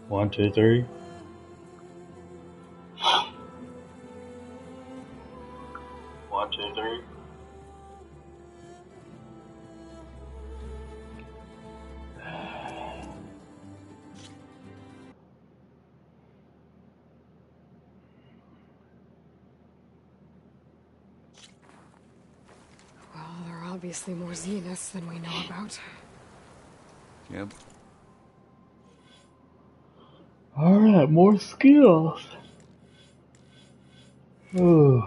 One, two, three. One, two, three. Well, there are obviously more Zeniths than we know about. Yep. Alright, more skills. Ooh.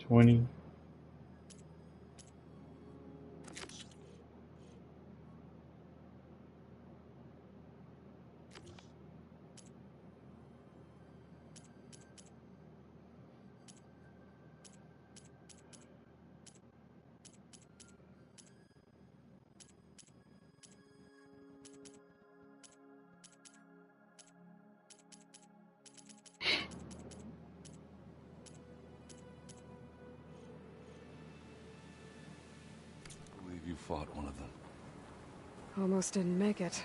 $20. I believe you fought one of them. Almost didn't make it.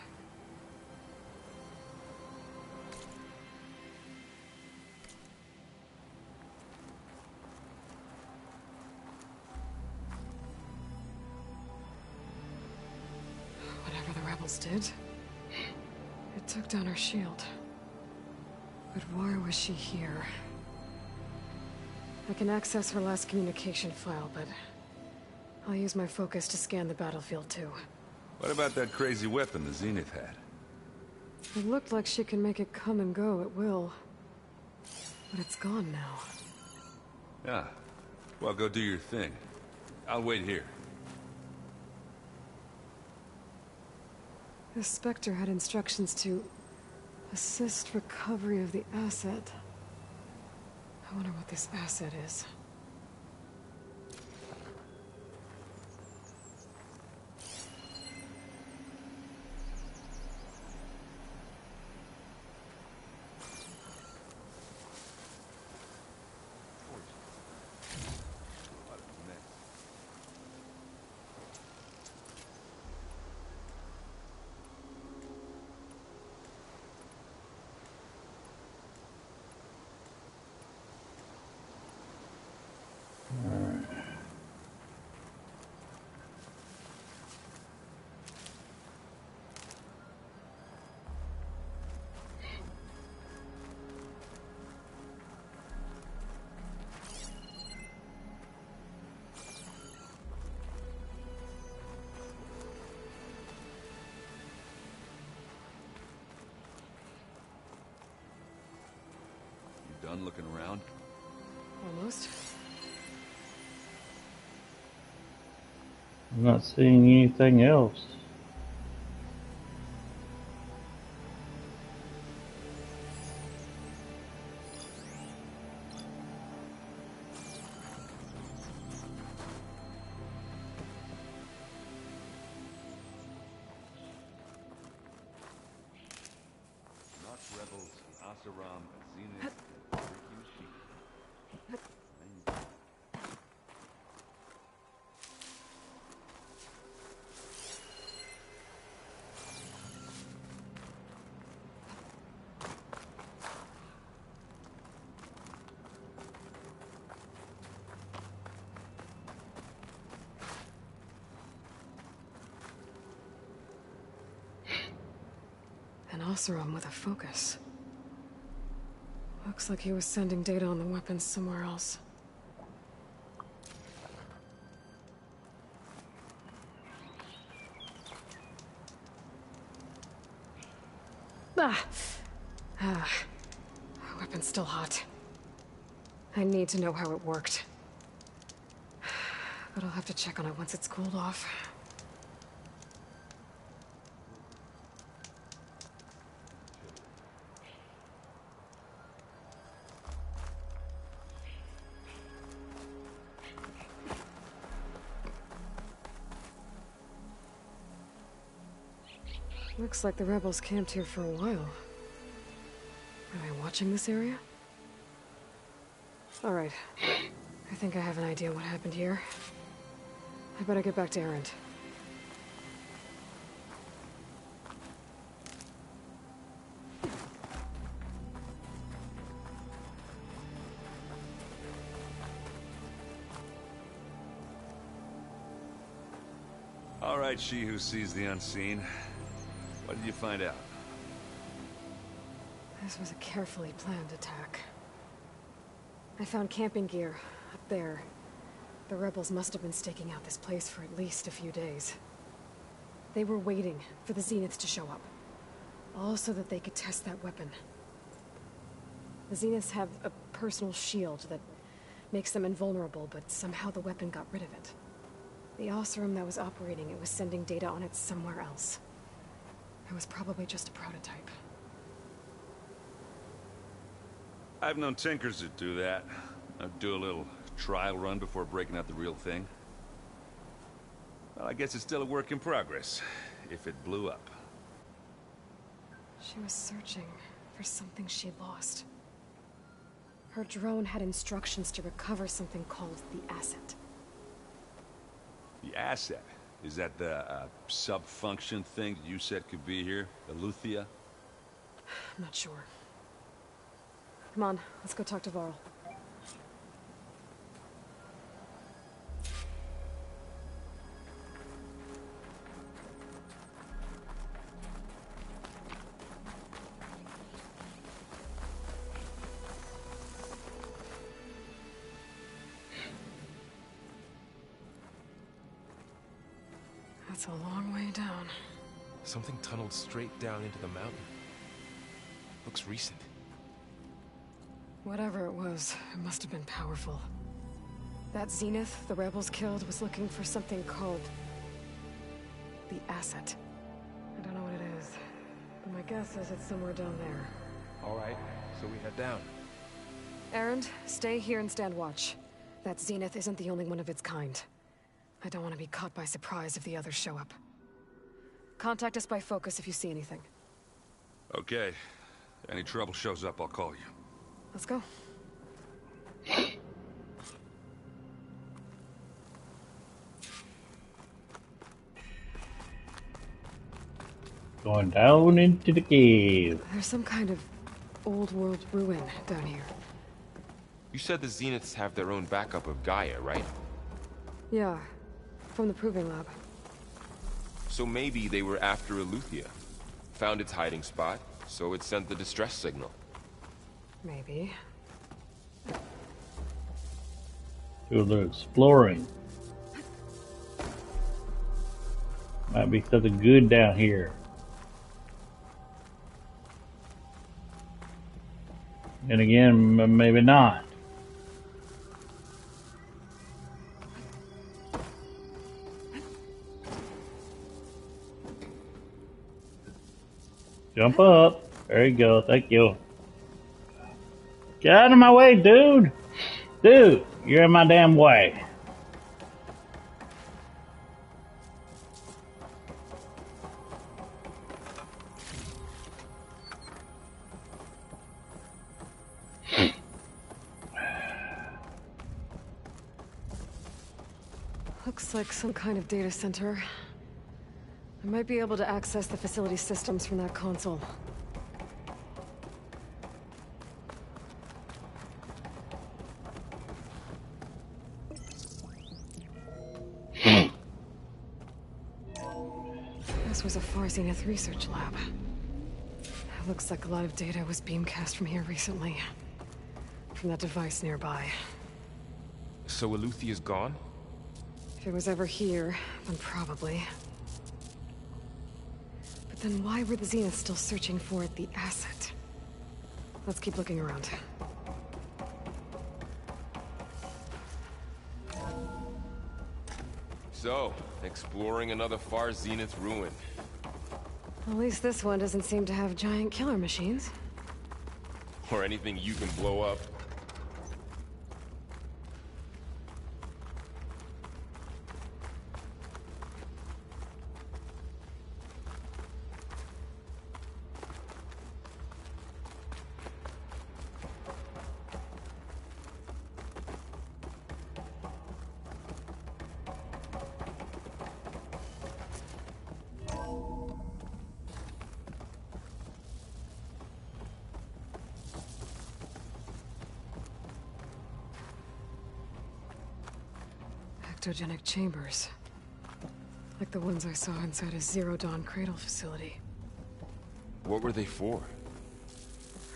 Whatever the rebels did, it took down her shield. But why was she here? I can access her last communication file, but I'll use my focus to scan the battlefield too. What about that crazy weapon the Zenith had? It looked like she can make it come and go at will. But it's gone now. Yeah. Well, go do your thing. I'll wait here. The Spectre had instructions to assist recovery of the asset. I wonder what this asset is. You done looking around? Almost. I'm not seeing anything else. Not rebels, Asaram, Zenith, Rikyu's sheep. An Oseram with a focus. Looks like he was sending data on the weapons somewhere else. Ah! Ah. Weapon's still hot. I need to know how it worked. But I'll have to check on it once it's cooled off. Looks like the rebels camped here for a while. Are they watching this area? Alright. I think I have an idea what happened here. I better get back to Erend. All right, she who sees the unseen. What did you find out? This was a carefully planned attack. I found camping gear up there. The rebels must have been staking out this place for at least a few days. They were waiting for the Zeniths to show up. All so that they could test that weapon. The Zeniths have a personal shield that makes them invulnerable, but somehow the weapon got rid of it. The Oseram that was operating it was sending data on it somewhere else. It was probably just a prototype. I've known tinkers that do that. I'd do a little trial run before breaking out the real thing. Well, I guess it's still a work in progress, if it blew up. She was searching for something she lost. Her drone had instructions to recover something called the asset. The asset? Is that the sub-function thing you said could be here? The Luthia? I'm not sure. Come on, let's go talk to Varl. That's a long way down. Something tunneled straight down into the mountain. Looks recent. Whatever it was, it must have been powerful. That Zenith the rebels killed was looking for something called the asset. I don't know what it is, but my guess is it's somewhere down there. All right, so we head down. Erend, stay here and stand watch. That Zenith isn't the only one of its kind. I don't want to be caught by surprise if the others show up. Contact us by focus if you see anything. Okay. Any trouble shows up, I'll call you. Let's go. Going down into the cave. There's some kind of old world ruin down here. You said the Zeniths have their own backup of Gaia, right? Yeah, from the proving lab. So maybe they were after Eleuthia. Found its hiding spot, so it sent the distress signal. Maybe. Do a little exploring. Might be something good down here. And again, maybe not. Jump up. There you go. Thank you. Get out of my way, dude. Dude, you're in my damn way. Looks like some kind of data center. I might be able to access the facility systems from that console. This was a Far Zenith research lab. It looks like a lot of data was beamcast from here recently. From that device nearby. So Eleuthia's gone? If it was ever here, then probably. But then why were the Zeniths still searching for the asset? Let's keep looking around. So, exploring another Far Zenith ruin. At least this one doesn't seem to have giant killer machines. Or anything you can blow up. cryptogenic chambers. Like the ones I saw inside a Zero Dawn cradle facility. What were they for?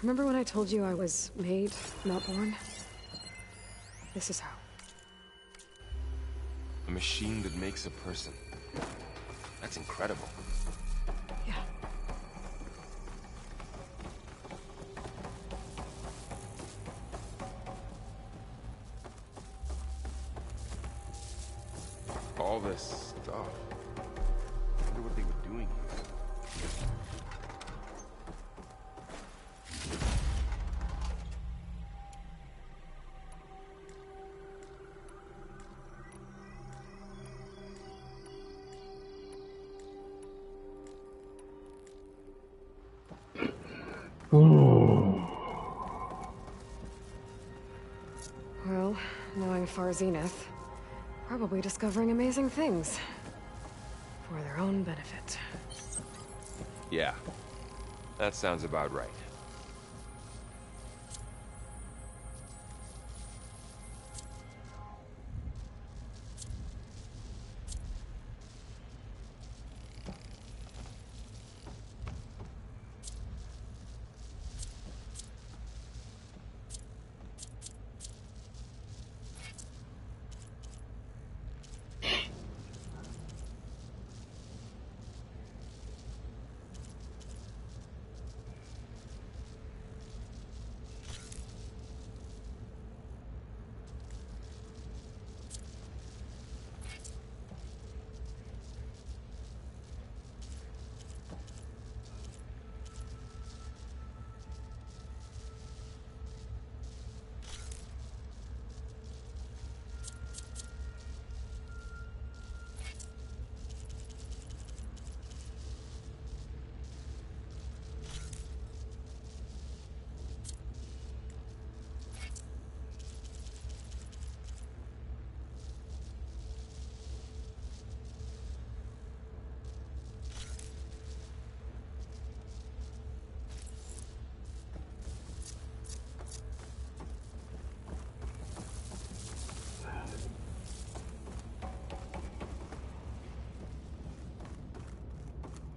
Remember when I told you I was made, not born? This is how. A machine that makes a person. That's incredible. Yeah. All this stuff. I wonder what they were doing here. Well, knowing Far Zenith, probably discovering amazing things. For their own benefit. Yeah, that sounds about right.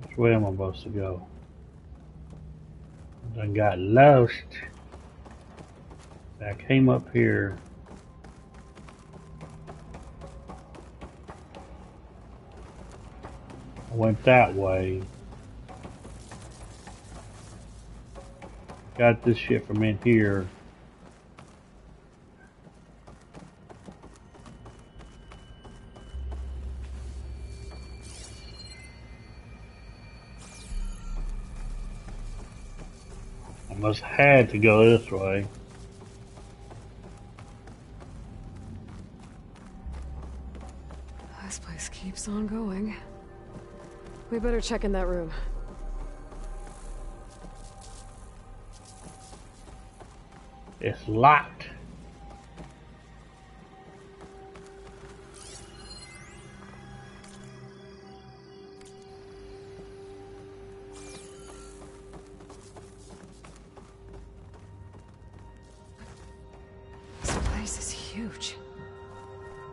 Which way am I supposed to go? I got lost. I came up here. I went that way. Got this shit from in here. I must had to go this way. This place keeps on going. We better check in that room. It's locked. This place is huge.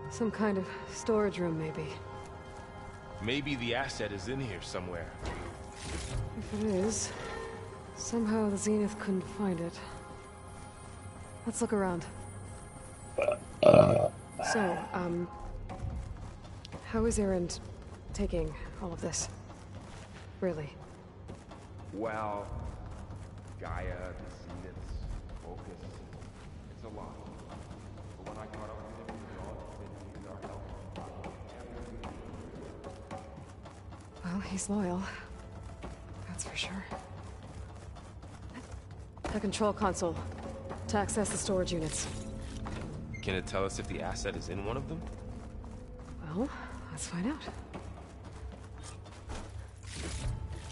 Some kind of storage room, maybe. Maybe the asset is in here somewhere. If it is, somehow the Zenith couldn't find it. Let's look around. So, how is Erend taking all of this? Really? Well, Gaia, the Zeniths, Focus, it's a lot. But when I caught up with him, we all needed our help. Well, he's loyal. That's for sure. The control console. To access the storage units. Can it tell us if the asset is in one of them? Well, let's find out.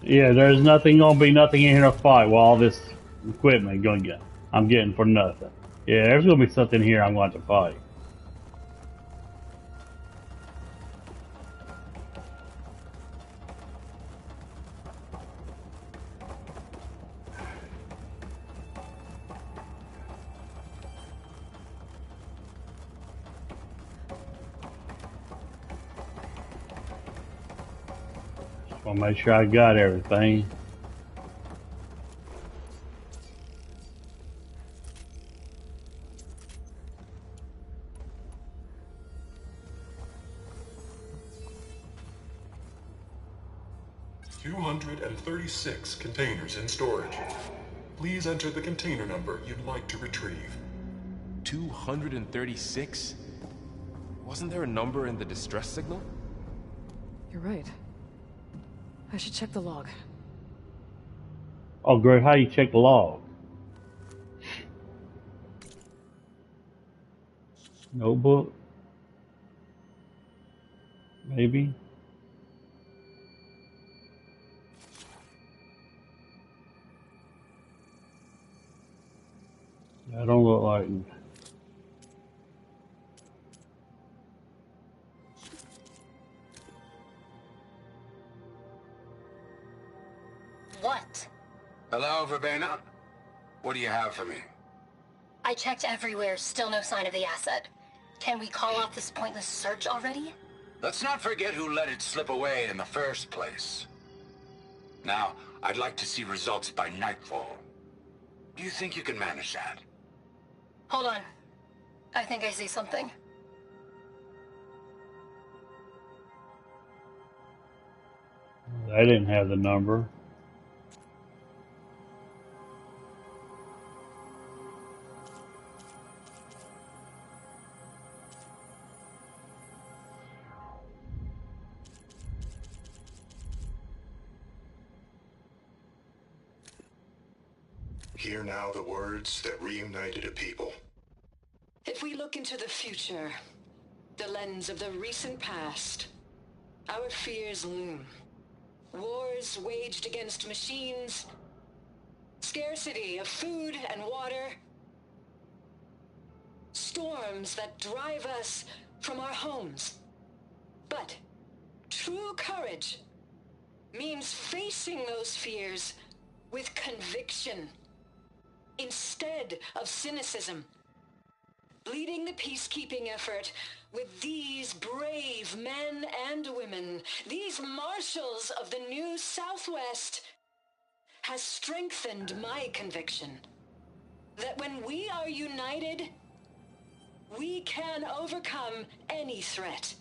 Yeah, there's nothing gonna be nothing in here to fight while all this equipment gonna get. I'm getting for nothing. Yeah, there's gonna be something here I'm going to fight. I'll make sure I got everything. $236 containers in storage. Please enter the container number you'd like to retrieve. 236? Wasn't there a number in the distress signal? You're right. I should check the log. Oh, great. How you check the log? Notebook? Maybe? That don't look like... What? Hello, Verbena? What do you have for me? I checked everywhere, still no sign of the asset. Can we call off this pointless search already? Let's not forget who let it slip away in the first place. Now, I'd like to see results by nightfall. Do you think you can manage that? Hold on. I think I see something. They didn't have the number. Hear now the words that reunited a people. If we look into the future, the lens of the recent past, our fears loom. Wars waged against machines, scarcity of food and water, storms that drive us from our homes. But true courage means facing those fears with conviction instead of cynicism. Leading the peacekeeping effort with these brave men and women, these marshals of the new Southwest, has strengthened my conviction that when we are united, we can overcome any threat.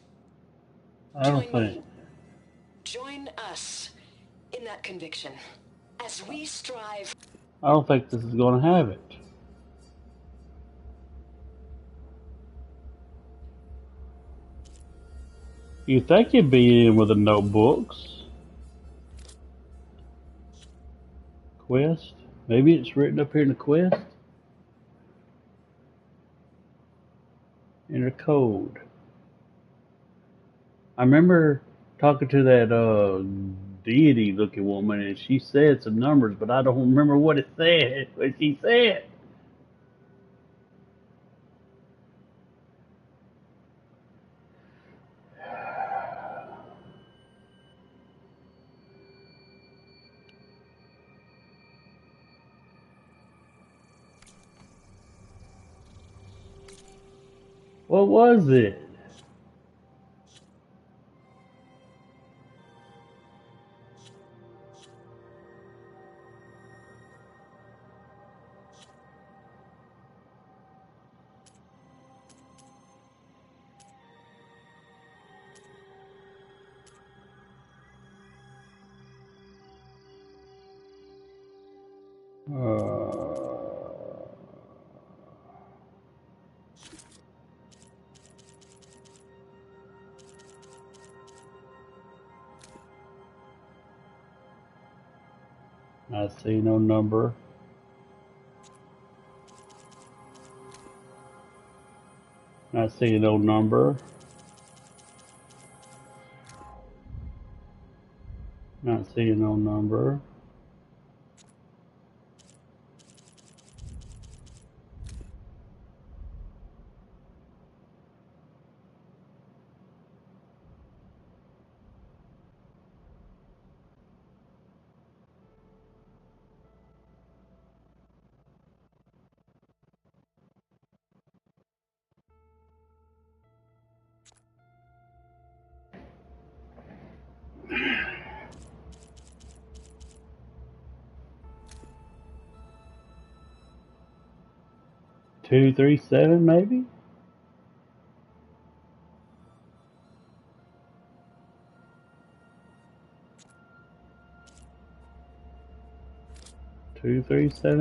I don't think... Join us in that conviction as we strive. I don't think this is going to have it. You think you'd be in with the notebooks? Quest? Maybe it's written up here in the quest? Enter code. I remember talking to that deity looking woman and she said some numbers, but I don't remember what it said. What she said. What was it? I see no number. I see no number. Not seeing no number. 237 maybe?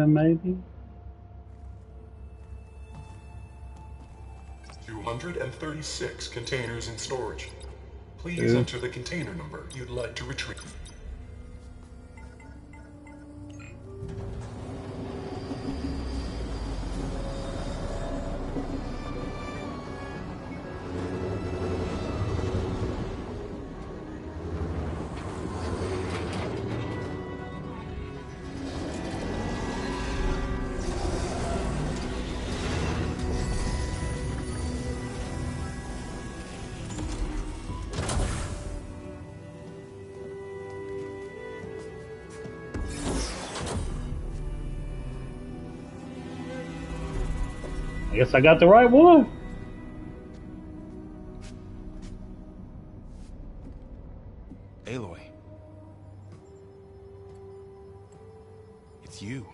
maybe? 236 containers in storage. Please enter the container number you'd like to retrieve. I guess I got the right one. Aloy. It's you.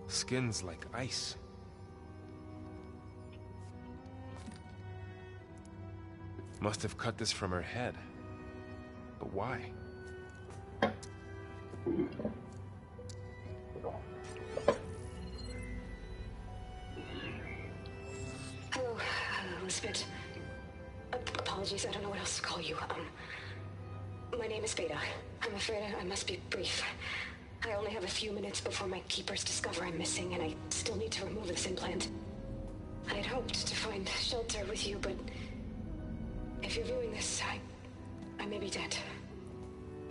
Skin's like ice. Must have cut this from her head. But why? Hello, Elizabeth. Apologies, I don't know what else to call you. My name is Beta. I'm afraid I must be brief. I only have a few minutes before my keepers discover I'm missing, and I still need to remove this implant. I had hoped to find shelter with you, but if you're viewing this, I may be dead.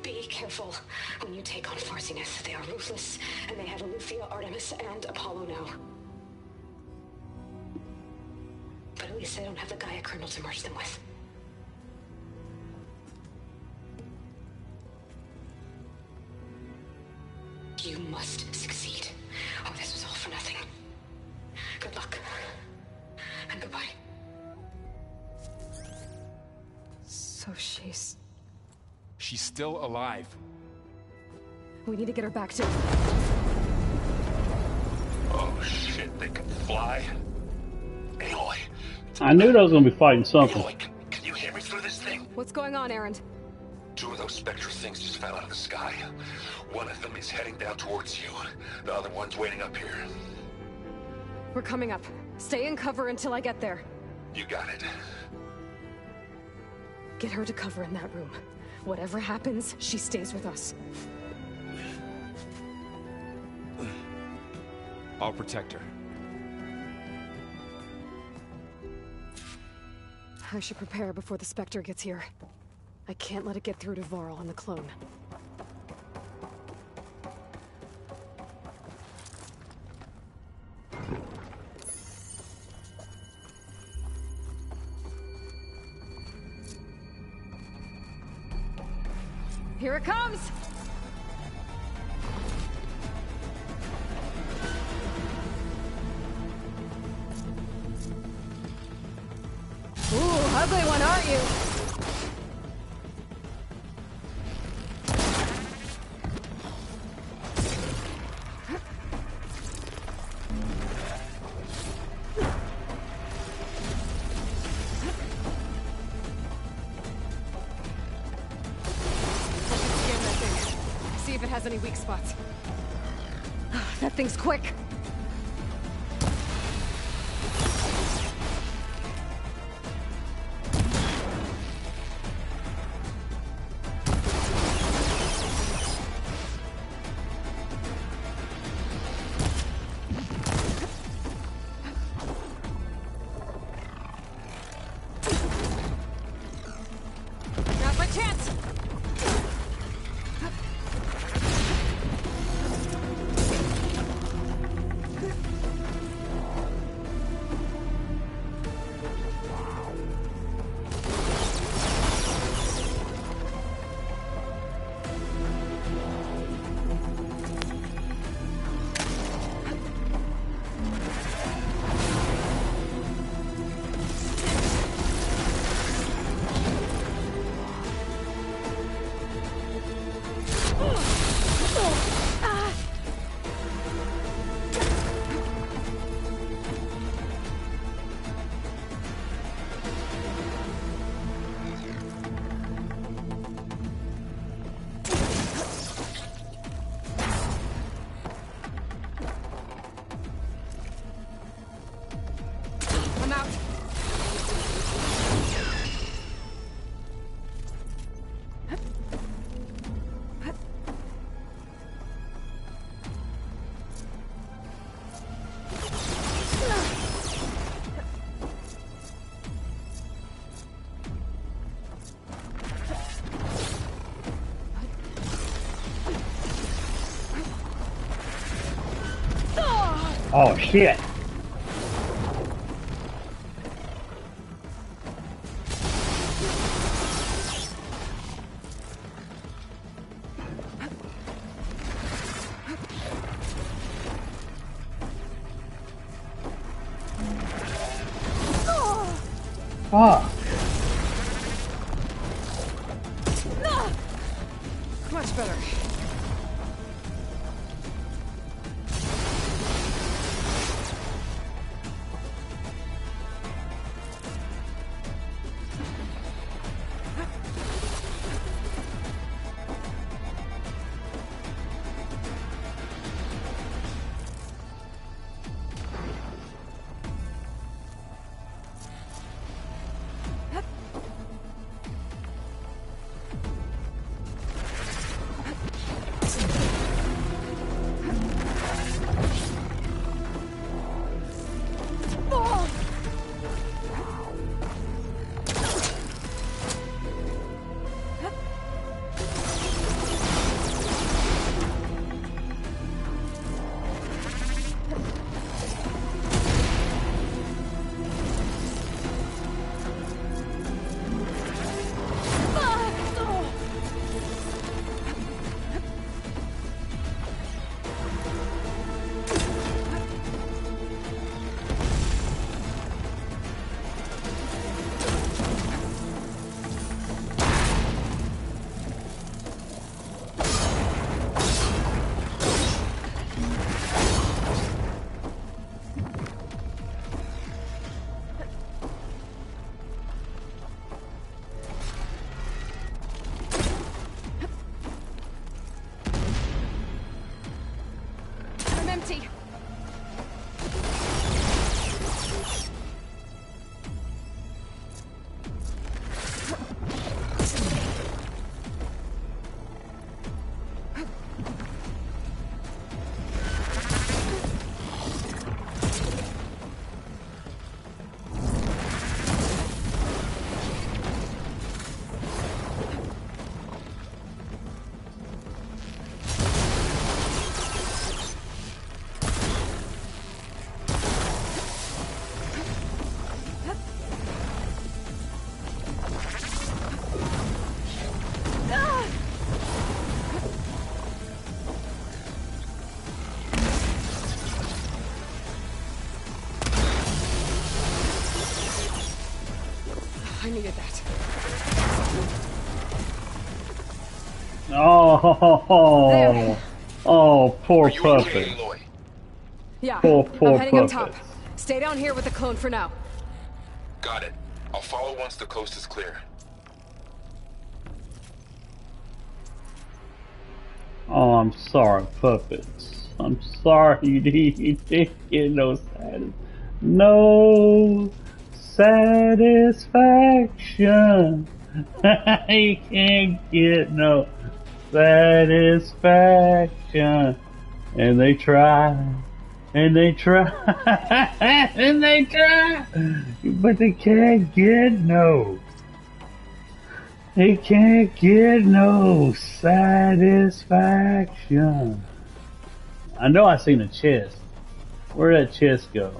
Be careful when you take on Farsiness. They are ruthless, and they have Eleuthia, Artemis, and Apollo now. But at least I don't have the Gaia kernel to merge them with. You must succeed, or this was all for nothing. Good luck, and goodbye. So she's... She's still alive. We need to get her back to... Oh shit, they can fly? Aloy. I knew I was going to be fighting something. Aloy, can you hear me through this thing? What's going on, Erend? 2 of those Spectre things just fell out of the sky. One of them is heading down towards you. The other one's waiting up here. We're coming up. Stay in cover until I get there. You got it. Get her to cover in that room. Whatever happens, she stays with us. I'll protect her. I should prepare before the Spectre gets here. I can't let it get through to Varl and the clone. Here it comes! Ooh, ugly one, aren't you? See if it has any weak spots. That thing's quick. Now's my chance! Oh shit! Fuck! Much better. Empty. I needed that. Oh, oh, poor puppet. Yeah, Poor I'm heading up puppet. top. Stay down here with the clone for now. Got it. I'll follow once the coast is clear. Oh, I'm sorry, puppets. I'm sorry you didn't get no satisfaction. You can't get no satisfaction. And they try, and they try, and they try, but they can't get no. They can't get no satisfaction. I know I seen a chest. Where'd that chest go?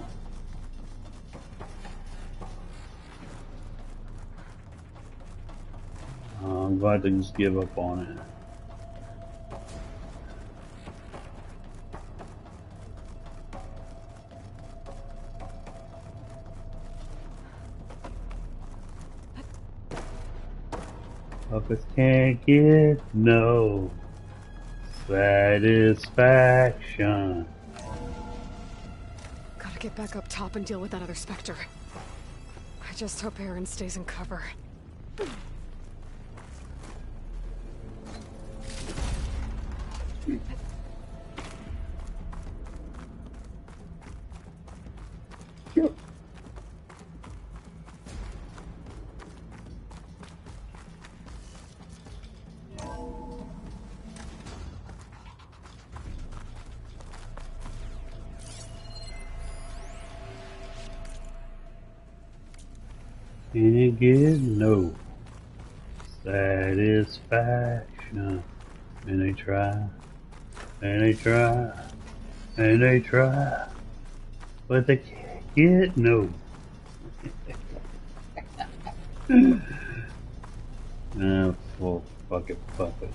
Oh, I'm glad to just give up on it. Puppets can't get no satisfaction. Gotta get back up top and deal with that other Spectre. I just hope Aaron stays in cover. Can't get no satisfaction. And they try, and they try, and they try, But the kid, no. Full fucking puppets.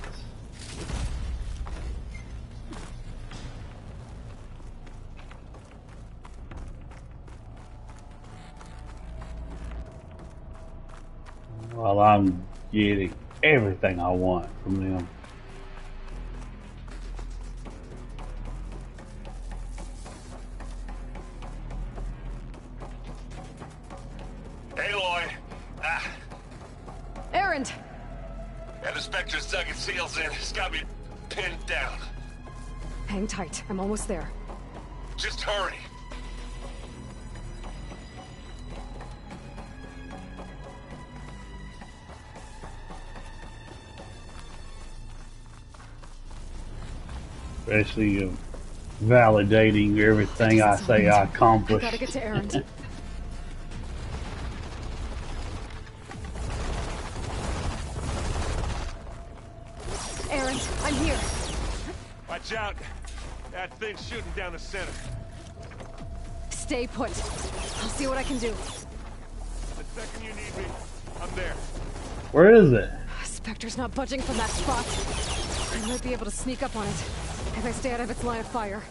While I'm getting everything I want from them. Aloy! Erend! Yeah, the Spectre's dug its heels in. It's got me pinned down. Hang tight. I'm almost there. Just hurry. Especially validating everything I say I accomplished. I gotta get to Erend. Erend, I'm here. Watch out. That thing's shooting down the center. Stay put. I'll see what I can do. The second you need me, I'm there. Where is it? Spectre's not budging from that spot. I might be able to sneak up on it if I stay out of its line of fire.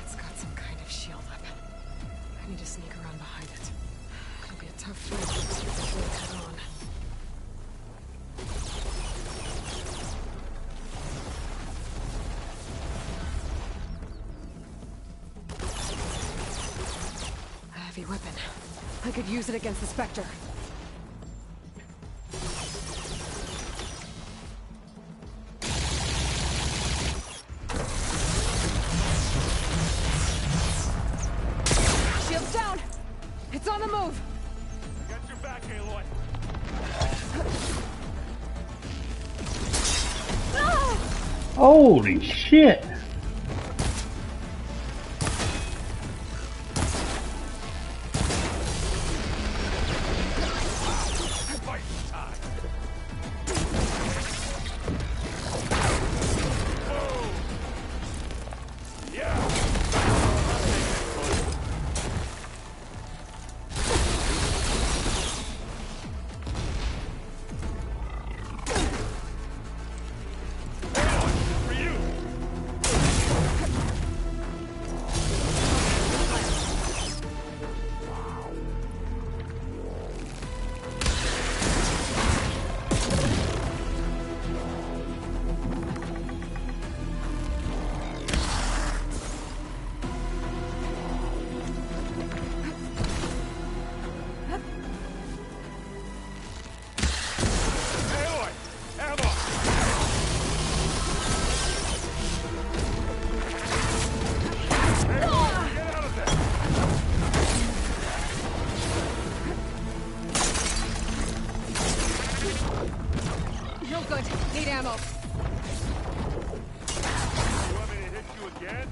It's got some kind of shield up. I need to sneak around behind it. It'll be a tough fight to head on. A heavy weapon. I could use it against the Spectre. Shield's down! It's on the move! Got your back, Aloy. Ah! Holy shit! No good. Need ammo. You want me to hit you again?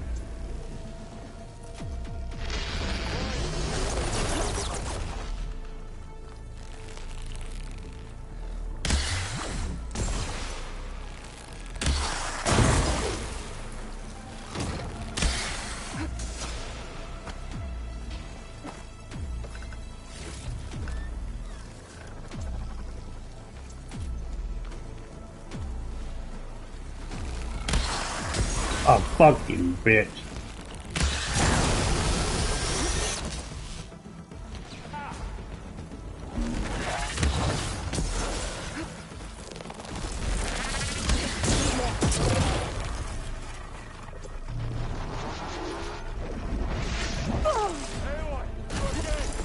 A fucking bitch.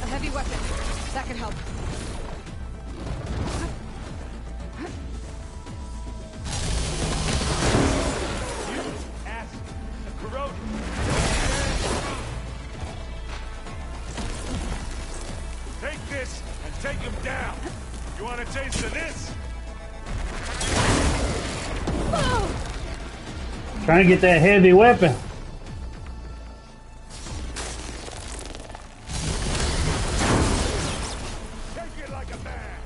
A heavy weapon. That could help. Take this and take him down. You want a taste of this? Trying to get that heavy weapon. Take it like a man.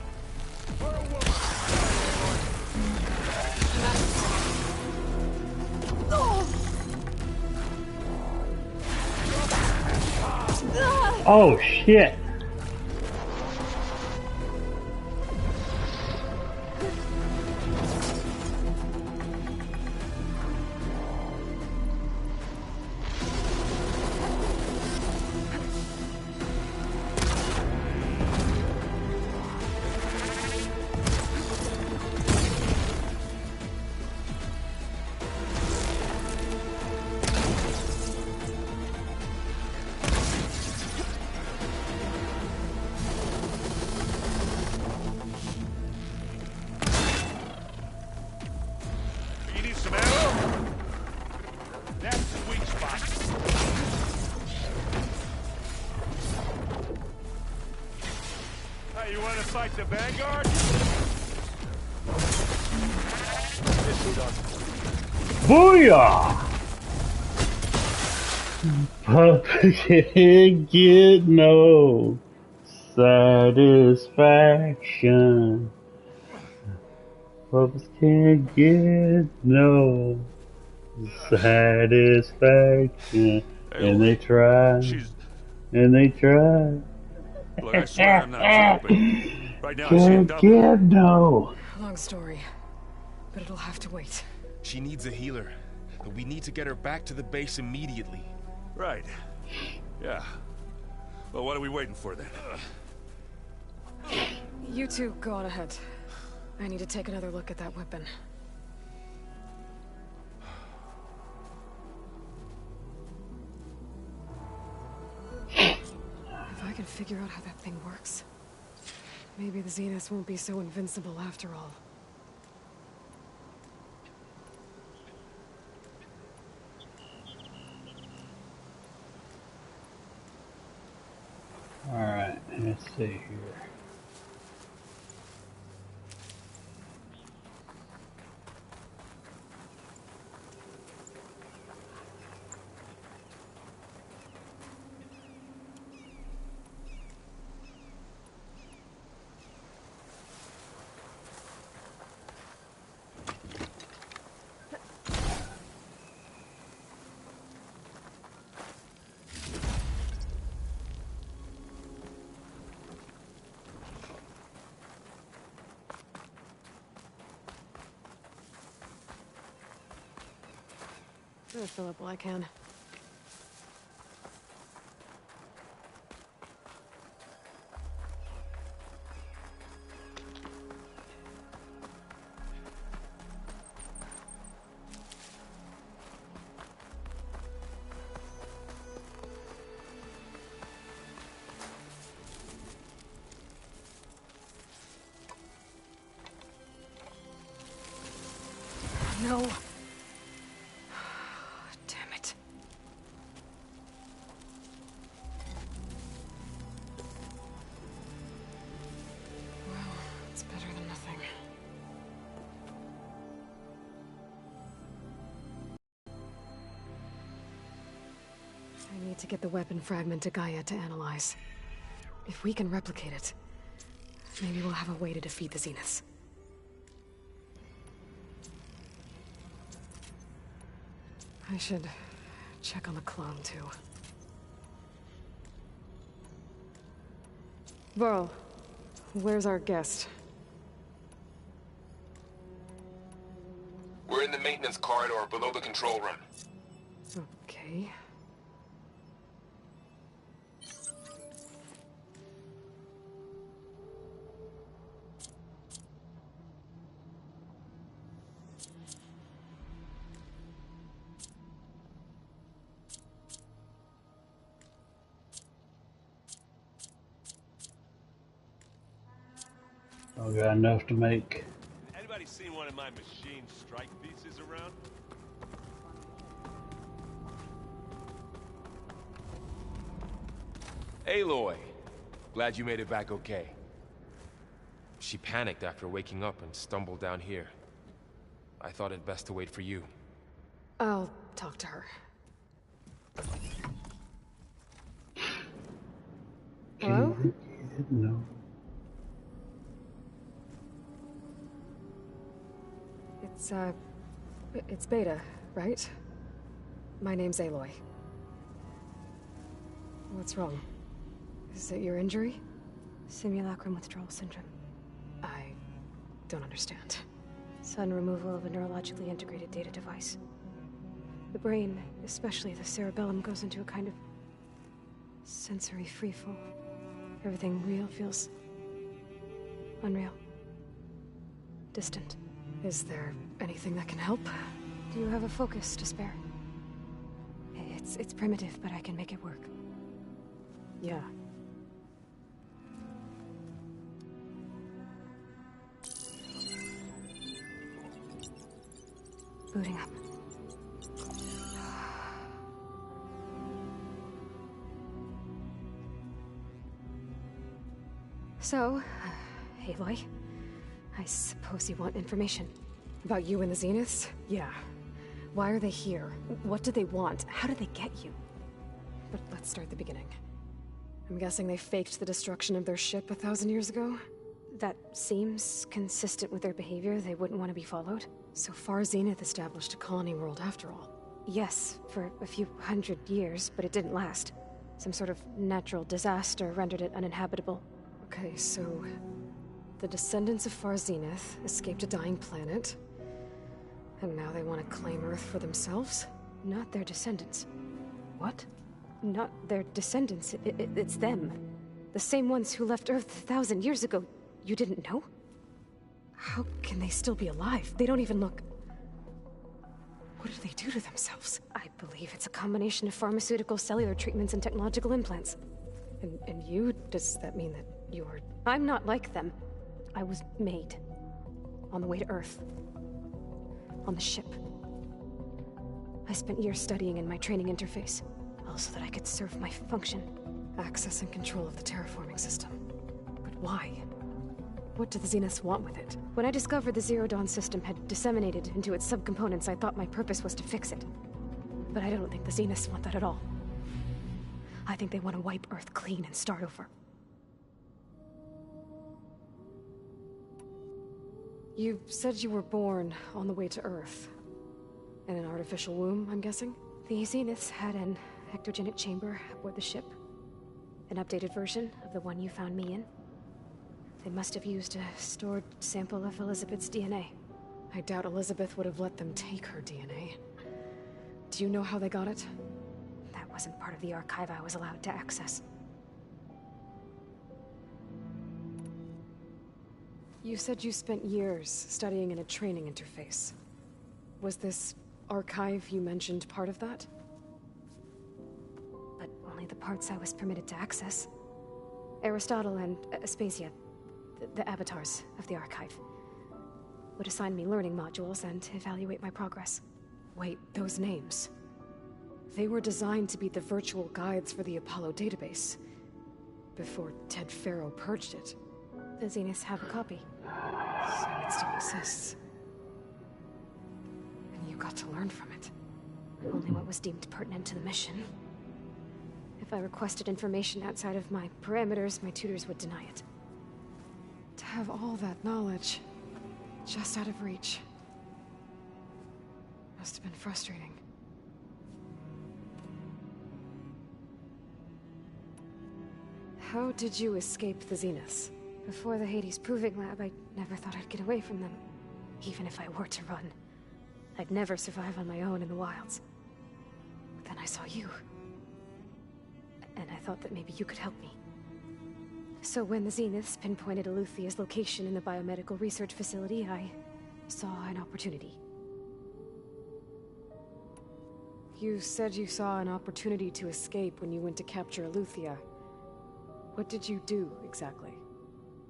Or a woman. Oh shit! You need some ammo? That's the weak spot. Hey, you want to fight the Vanguard? Booyah! Puppet can't get no satisfaction. Puppets can't get no satisfaction. And they try, and they try. Look, I swear I'm not joking. Right now I see a Can't double. get no. Long story, but it'll have to wait. She needs a healer, but we need to get her back to the base immediately. Right. Yeah. Well, what are we waiting for then? You two go on ahead. I need to take another look at that weapon. If I can figure out how that thing works, maybe the Zeniths won't be so invincible after all. Alright, let's see here. I'll fill up while I can. No. Damn it. Well, it's better than nothing. I need to get the weapon fragment to Gaia to analyze. If we can replicate it, maybe we'll have a way to defeat the Zeniths. I should check on the clone, too. Varl, where's our guest? We're in the maintenance corridor below the control room. Okay. I got enough to make. Anybody seen one of my machine strike pieces around? Aloy, glad you made it back okay. She panicked after waking up and stumbled down here. I thought it best to wait for you. I'll talk to her. Hello? No. It's Beta, right? My name's Aloy. What's wrong? Is it your injury? Simulacrum withdrawal syndrome. I don't understand. Sudden removal of a neurologically integrated data device. The brain, especially the cerebellum, goes into a kind of sensory freefall. Everything real feels unreal. Distant. Is there anything that can help? Do you have a focus to spare? It's primitive, but I can make it work. Yeah. Booting up. So, Aloy, I suppose you want information. About you and the Zeniths? Yeah. Why are they here? What do they want? How did they get you? But let's start at the beginning. I'm guessing they faked the destruction of their ship 1,000 years ago? That seems consistent with their behavior. They wouldn't want to be followed. So far, Zenith established a colony world after all. Yes, for a few hundred years, but it didn't last. Some sort of natural disaster rendered it uninhabitable. Okay, so the descendants of Far Zenith escaped a dying planet, and now they want to claim Earth for themselves? Not their descendants. What? Not their descendants. It's them. The same ones who left Earth 1,000 years ago. You didn't know? How can they still be alive? They don't even look... What did they do to themselves? I believe it's a combination of pharmaceutical, cellular treatments, and technological implants. And you? Does that mean that you're... I'm not like them. I was made. On the way to Earth. On the ship. I spent years studying in my training interface, all so that I could serve my function. Access and control of the terraforming system. But why? What do the Zeniths want with it? When I discovered the Zero Dawn system had disseminated into its subcomponents, I thought my purpose was to fix it. But I don't think the Zeniths want that at all. I think they want to wipe Earth clean and start over. You said you were born on the way to Earth. In an artificial womb, I'm guessing? The Zeniths had an ectogenic chamber aboard the ship. An updated version of the one you found me in. They must have used a stored sample of Elizabeth's DNA. I doubt Elizabeth would have let them take her DNA. Do you know how they got it? That wasn't part of the archive I was allowed to access. You said you spent years studying in a training interface. Was this archive you mentioned part of that? But only the parts I was permitted to access. Aristotle and Aspasia, the avatars of the archive, would assign me learning modules and evaluate my progress. Wait, those names. They were designed to be the virtual guides for the Apollo database, before Ted Faro purged it. The Zeniths have a copy. So it still exists. And you got to learn from it. Only what was deemed pertinent to the mission. If I requested information outside of my parameters, my tutors would deny it. To have all that knowledge, just out of reach. Must have been frustrating. How did you escape the Zeniths? Before the Hades Proving Lab, I never thought I'd get away from them. Even if I were to run. I'd never survive on my own in the wilds. But then I saw you. And I thought that maybe you could help me. So when the Zeniths pinpointed Eluthia's location in the biomedical research facility, I saw an opportunity. You said you saw an opportunity to escape when you went to capture Eluthia. What did you do, exactly?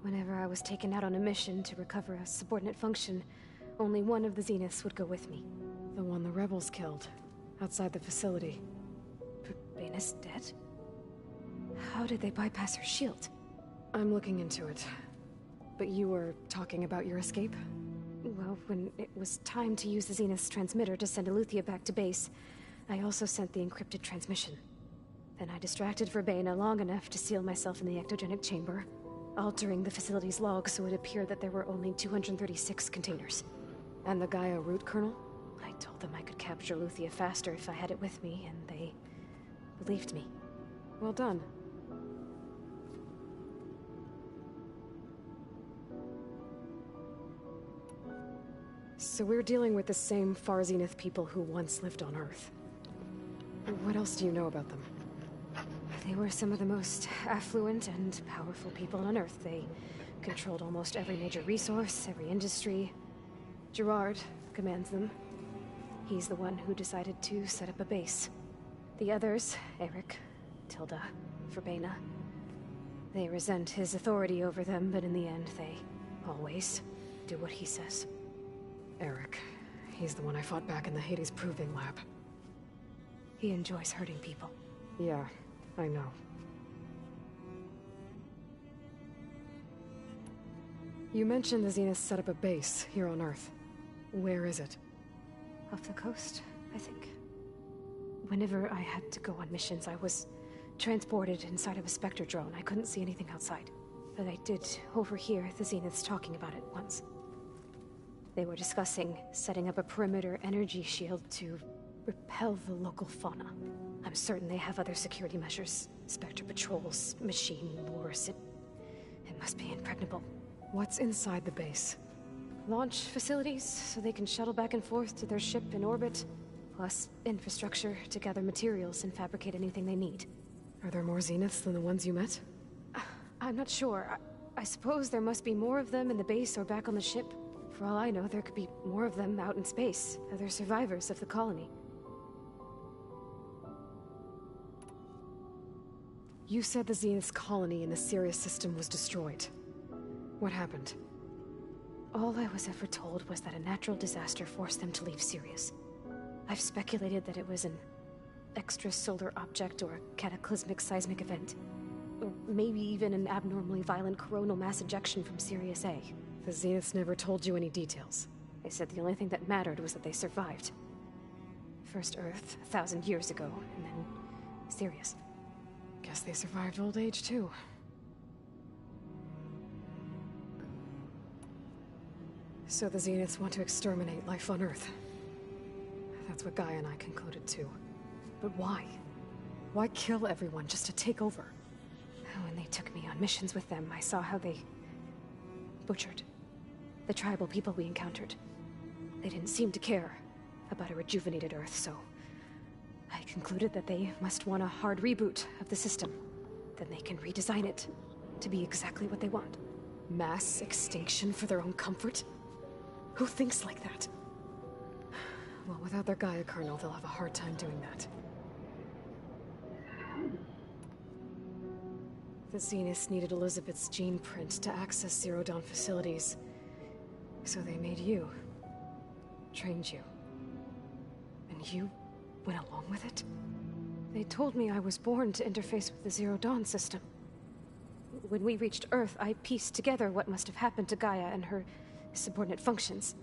Whenever I was taken out on a mission to recover a subordinate function, only one of the Zeniths would go with me. The one the rebels killed, outside the facility. Baina's dead? How did they bypass her shield? I'm looking into it. But you were talking about your escape? Well, when it was time to use the Zenith's transmitter to send Eluthia back to base, I also sent the encrypted transmission. Then I distracted Verbena long enough to seal myself in the ectogenic chamber, altering the facility's log so it appeared that there were only 236 containers. And the Gaia root kernel? I told them I could capture Eluthia faster if I had it with me, and they believed me. Well done. So we're dealing with the same Far Zenith people who once lived on Earth. What else do you know about them? They were some of the most affluent and powerful people on Earth. They controlled almost every major resource, every industry. Gerard commands them. He's the one who decided to set up a base. The others, Eric, Tilda, Verbena, they resent his authority over them, but in the end, they always do what he says. Eric. He's the one I fought back in the Hades Proving Lab. He enjoys hurting people. Yeah, I know. You mentioned the Zenith set up a base here on Earth. Where is it? Off the coast, I think. Whenever I had to go on missions, I was transported inside of a Spectre drone. I couldn't see anything outside. But I did overhear the Zeniths talking about it once. They were discussing setting up a perimeter energy shield to repel the local fauna. I'm certain they have other security measures. Spectre patrols, machine wars. It must be impregnable. What's inside the base? Launch facilities, so they can shuttle back and forth to their ship in orbit. Plus infrastructure to gather materials and fabricate anything they need. Are there more Zeniths than the ones you met? I'm not sure. I suppose there must be more of them in the base or back on the ship. For all I know, there could be more of them out in space, other survivors of the colony. You said the Zenith's colony in the Sirius system was destroyed. What happened? All I was ever told was that a natural disaster forced them to leave Sirius. I've speculated that it was an extrasolar object or a cataclysmic seismic event. Or maybe even an abnormally violent coronal mass ejection from Sirius A. The Zeniths never told you any details. They said the only thing that mattered was that they survived. First Earth, 1,000 years ago, and then Sirius. Guess they survived old age, too. So the Zeniths want to exterminate life on Earth. That's what Gaia and I concluded, too. But why? Why kill everyone just to take over? When they took me on missions with them, I saw how they butchered the tribal people we encountered. They didn't seem to care about a rejuvenated Earth, so I concluded that they must want a hard reboot of the system. Then they can redesign it to be exactly what they want. Mass extinction for their own comfort? Who thinks like that? Well, without their Gaia kernel, they'll have a hard time doing that. The Zeniths needed Elizabeth's gene print to access Zero Dawn facilities. So they made you. Trained you. And you went along with it? They told me I was born to interface with the Zero Dawn system. When we reached Earth, I pieced together what must have happened to Gaia and her subordinate functions.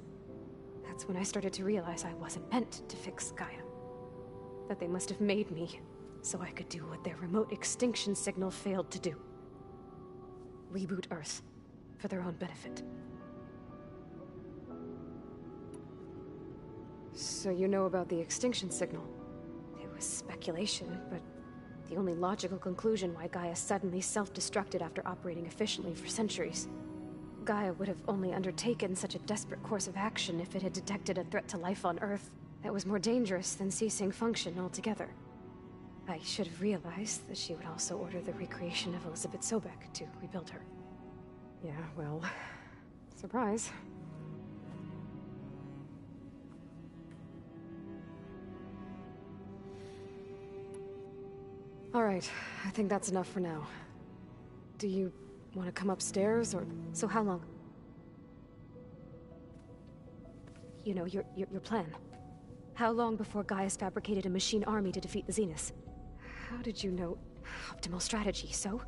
That's when I started to realize I wasn't meant to fix Gaia. That they must have made me so I could do what their remote extinction signal failed to do. Reboot Earth, for their own benefit. So you know about the extinction signal? It was speculation, but the only logical conclusion why Gaia suddenly self-destructed after operating efficiently for centuries. Gaia would have only undertaken such a desperate course of action if it had detected a threat to life on Earth that was more dangerous than ceasing function altogether. I should have realized that she would also order the recreation of Elizabeth Sobek to rebuild her. Yeah, well, surprise. All right, I think that's enough for now. Do you want to come upstairs, or... So how long? You know, your plan. How long before Gaia's fabricated a machine army to defeat the Zeniths? How did you know? Optimal strategy, so?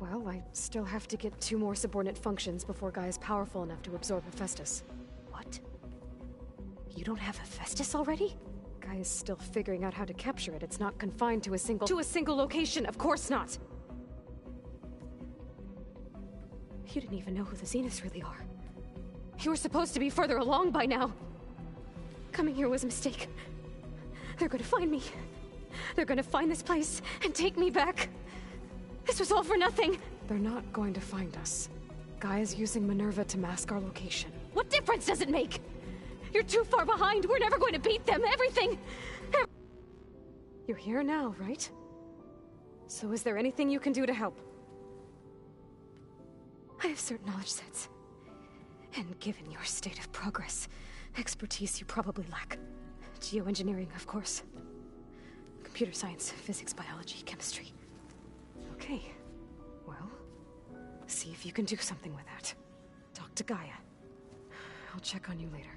Well, I still have to get 2 more subordinate functions before Gaia's powerful enough to absorb Hephaestus. What? You don't have Hephaestus already? Gaia's still figuring out how to capture it. It's not confined to a single... To a single location, of course not! You didn't even know who the Zeniths really are. You were supposed to be further along by now. Coming here was a mistake. They're gonna find me. They're gonna find this place and take me back. This was all for nothing. They're not going to find us. Gaia's using Minerva to mask our location. What difference does it make? You're too far behind. We're never going to beat them. Everything... You're here now, right? So is there anything you can do to help? I have certain knowledge sets. And given your state of progress, expertise you probably lack. Geoengineering, of course. Computer science, physics, biology, chemistry. Okay. Well, see if you can do something with that. Talk to Gaia. I'll check on you later.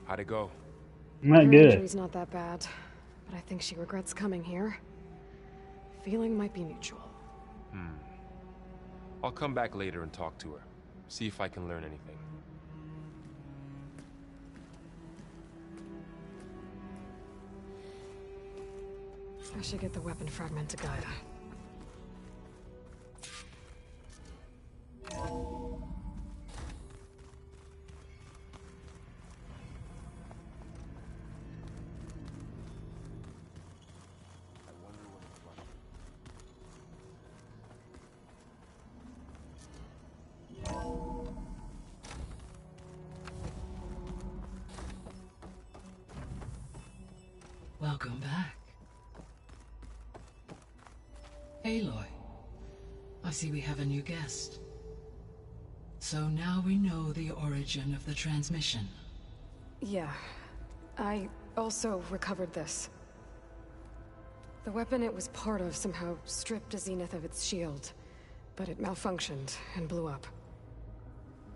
How'd it go? Not Her good. injury's not that bad, but I think she regrets coming here. Feeling might be mutual. I'll come back later and talk to her. See if I can learn anything. I should get the weapon fragment to Gaia. Welcome back. Aloy, I see we have a new guest. So now we know the origin of the transmission. Yeah. I also recovered this. The weapon it was part of somehow stripped a Zenith of its shield, but it malfunctioned and blew up.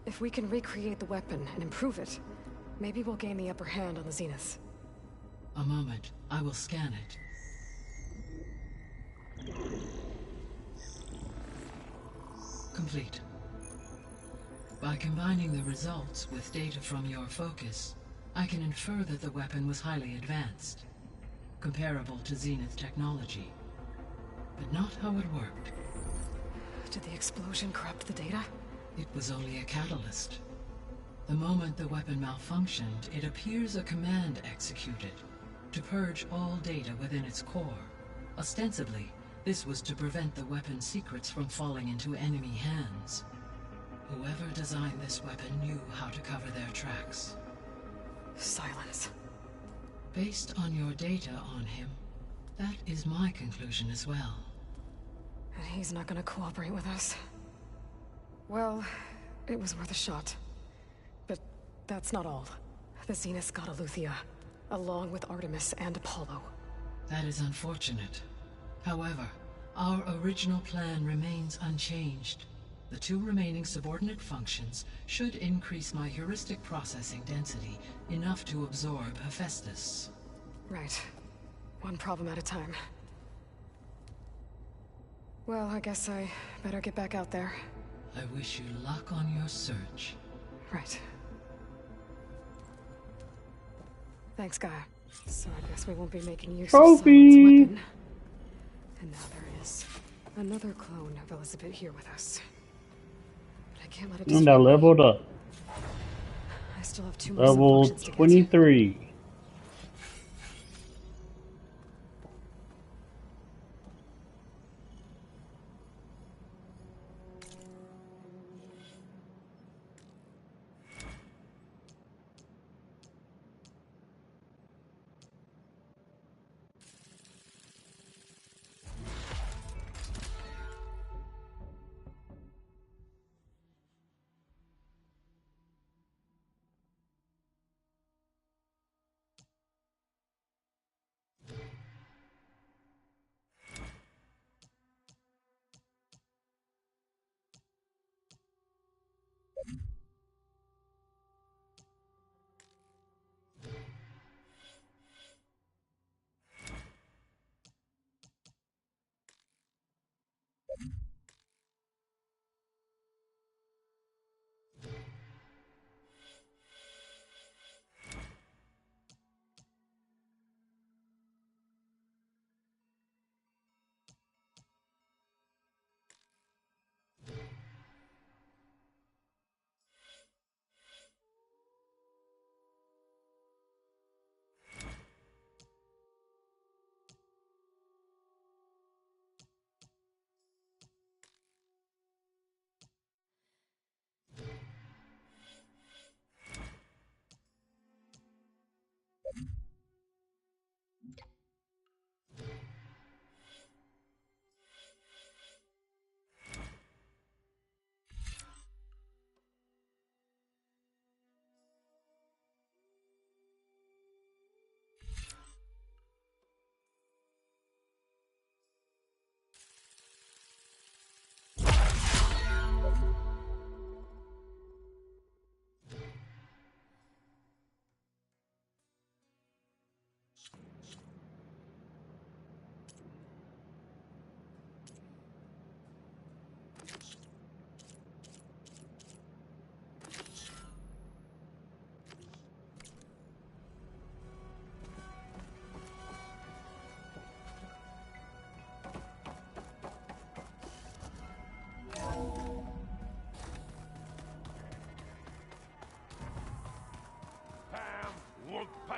If we can recreate the weapon and improve it, maybe we'll gain the upper hand on the Zeniths. A moment, I will scan it. Complete. By combining the results with data from your focus, I can infer that the weapon was highly advanced, comparable to Zenith technology, but not how it worked. Did the explosion corrupt the data? It was only a catalyst. The moment the weapon malfunctioned, it appears a command executed to purge all data within its core. Ostensibly, this was to prevent the weapon's secrets from falling into enemy hands. Whoever designed this weapon knew how to cover their tracks. Silence. Based on your data on him, that is my conclusion as well. And he's not gonna cooperate with us. Well, it was worth a shot. But that's not all. The Zeniths got Aletheia, along with Artemis and Apollo. That is unfortunate. However, our original plan remains unchanged. The two remaining subordinate functions should increase my heuristic processing density enough to absorb Hephaestus. Right. One problem at a time. Well, I guess I better get back out there. I wish you luck on your search. Right. Thanks, Gaia. So I guess we won't be making use of Simon's weapon. And now there is another clone of Elizabeth here with us. But I can't let it And I leveled up. I still have 2 more Level subfunctions to get. 23.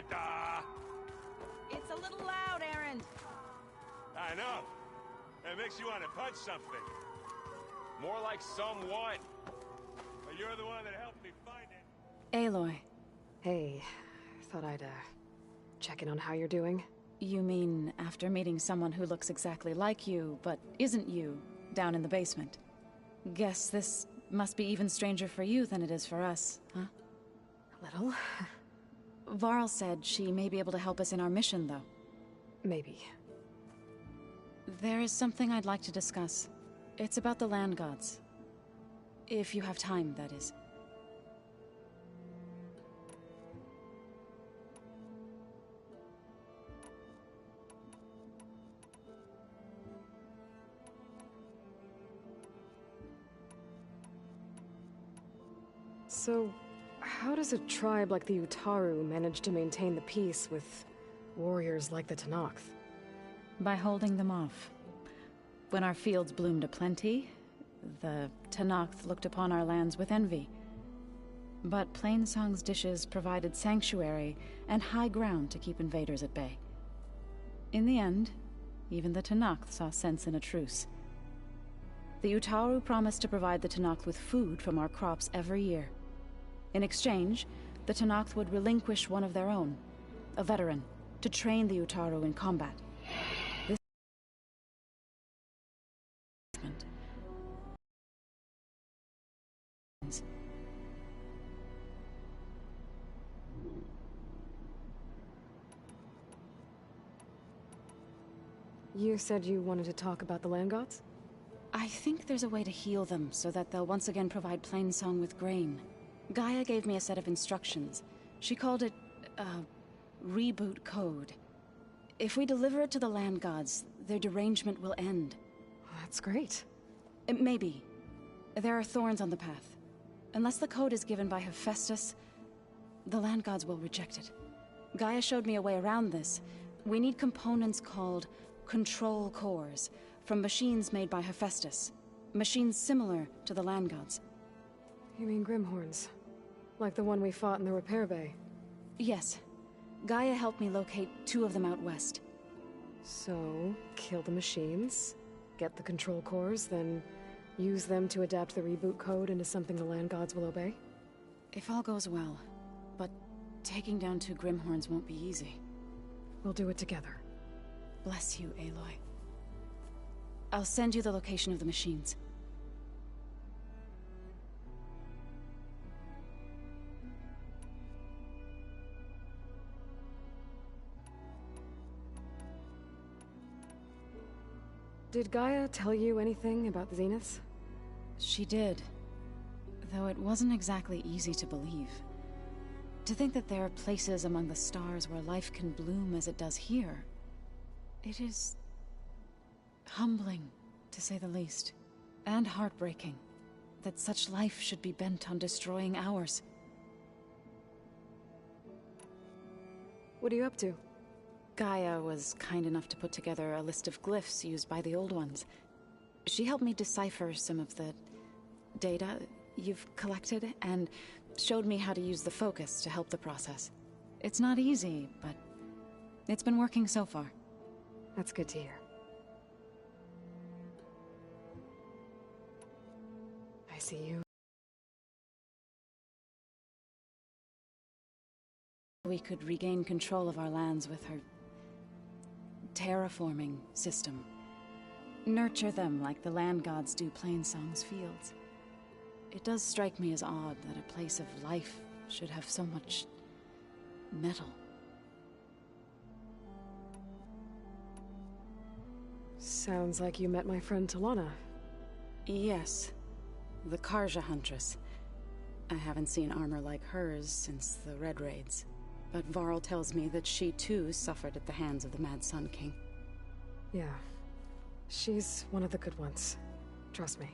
Ta-ta! It's a little loud, Aaron. I know. It makes you want to punch something. More like someone. But you're the one that helped me find it. Aloy. Hey, thought I'd, check in on how you're doing. You mean after meeting someone who looks exactly like you, but isn't you, down in the basement? Guess this must be even stranger for you than it is for us, huh? A little. Varl said she may be able to help us in our mission, though. Maybe. There is something I'd like to discuss. It's about the land gods. If you have time, that is. So, how does a tribe like the Utaru manage to maintain the peace with warriors like the Tenakth? By holding them off. When our fields bloomed aplenty, the Tenakth looked upon our lands with envy. But Plainsong's dishes provided sanctuary and high ground to keep invaders at bay. In the end, even the Tenakth saw sense in a truce. The Utaru promised to provide the Tenakth with food from our crops every year. In exchange, the Tenakth would relinquish one of their own, a veteran, to train the Utaru in combat. This You said you wanted to talk about the land gods? I think there's a way to heal them so that they'll once again provide Plainsong with grain. Gaia gave me a set of instructions. She called it, reboot code. If we deliver it to the land gods, their derangement will end. That's great. Maybe. There are thorns on the path. Unless the code is given by Hephaestus, the land gods will reject it. Gaia showed me a way around this. We need components called control cores, from machines made by Hephaestus. Machines similar to the land gods. You mean Grimhorns? Like the one we fought in the repair bay? Yes. Gaia helped me locate 2 of them out west. So, kill the machines, get the control cores, then use them to adapt the reboot code into something the land gods will obey? If all goes well. But taking down 2 Grimhorns won't be easy. We'll do it together. Bless you, Aloy. I'll send you the location of the machines. Did Gaia tell you anything about the Zeniths? She did. Though it wasn't exactly easy to believe. To think that there are places among the stars where life can bloom as it does here. It is humbling, to say the least. And heartbreaking, that such life should be bent on destroying ours. What are you up to? Gaia was kind enough to put together a list of glyphs used by the old ones. She helped me decipher some of the data you've collected, and showed me how to use the focus to help the process. It's not easy, but it's been working so far. That's good to hear. I see you. We could regain control of our lands with her terraforming system. Nurture them like the land gods do Plainsong's fields. It does strike me as odd that a place of life should have so much metal. Sounds like you met my friend Talana. Yes, the Karja Huntress. I haven't seen armor like hers since the Red Raids. But Varl tells me that she too suffered at the hands of the Mad Sun King. Yeah. She's one of the good ones. Trust me.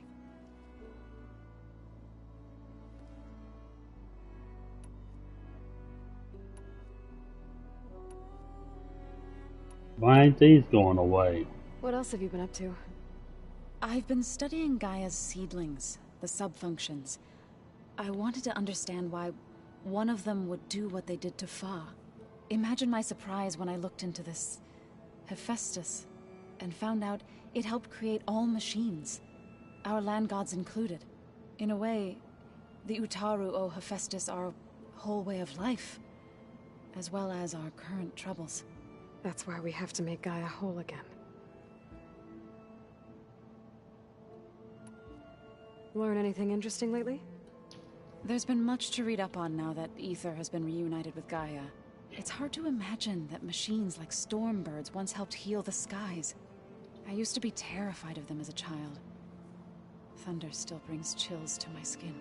Why ain't these going away? What else have you been up to? I've been studying Gaia's seedlings, the subfunctions. I wanted to understand why one of them would do what they did to Fa. Imagine my surprise when I looked into this Hephaestus and found out it helped create all machines, our land gods included. In a way, the Utaru owe Hephaestus our whole way of life, as well as our current troubles. That's why we have to make Gaia whole again. Learn anything interesting lately? There's been much to read up on now that Ether has been reunited with Gaia. It's hard to imagine that machines like Stormbirds once helped heal the skies. I used to be terrified of them as a child. Thunder still brings chills to my skin.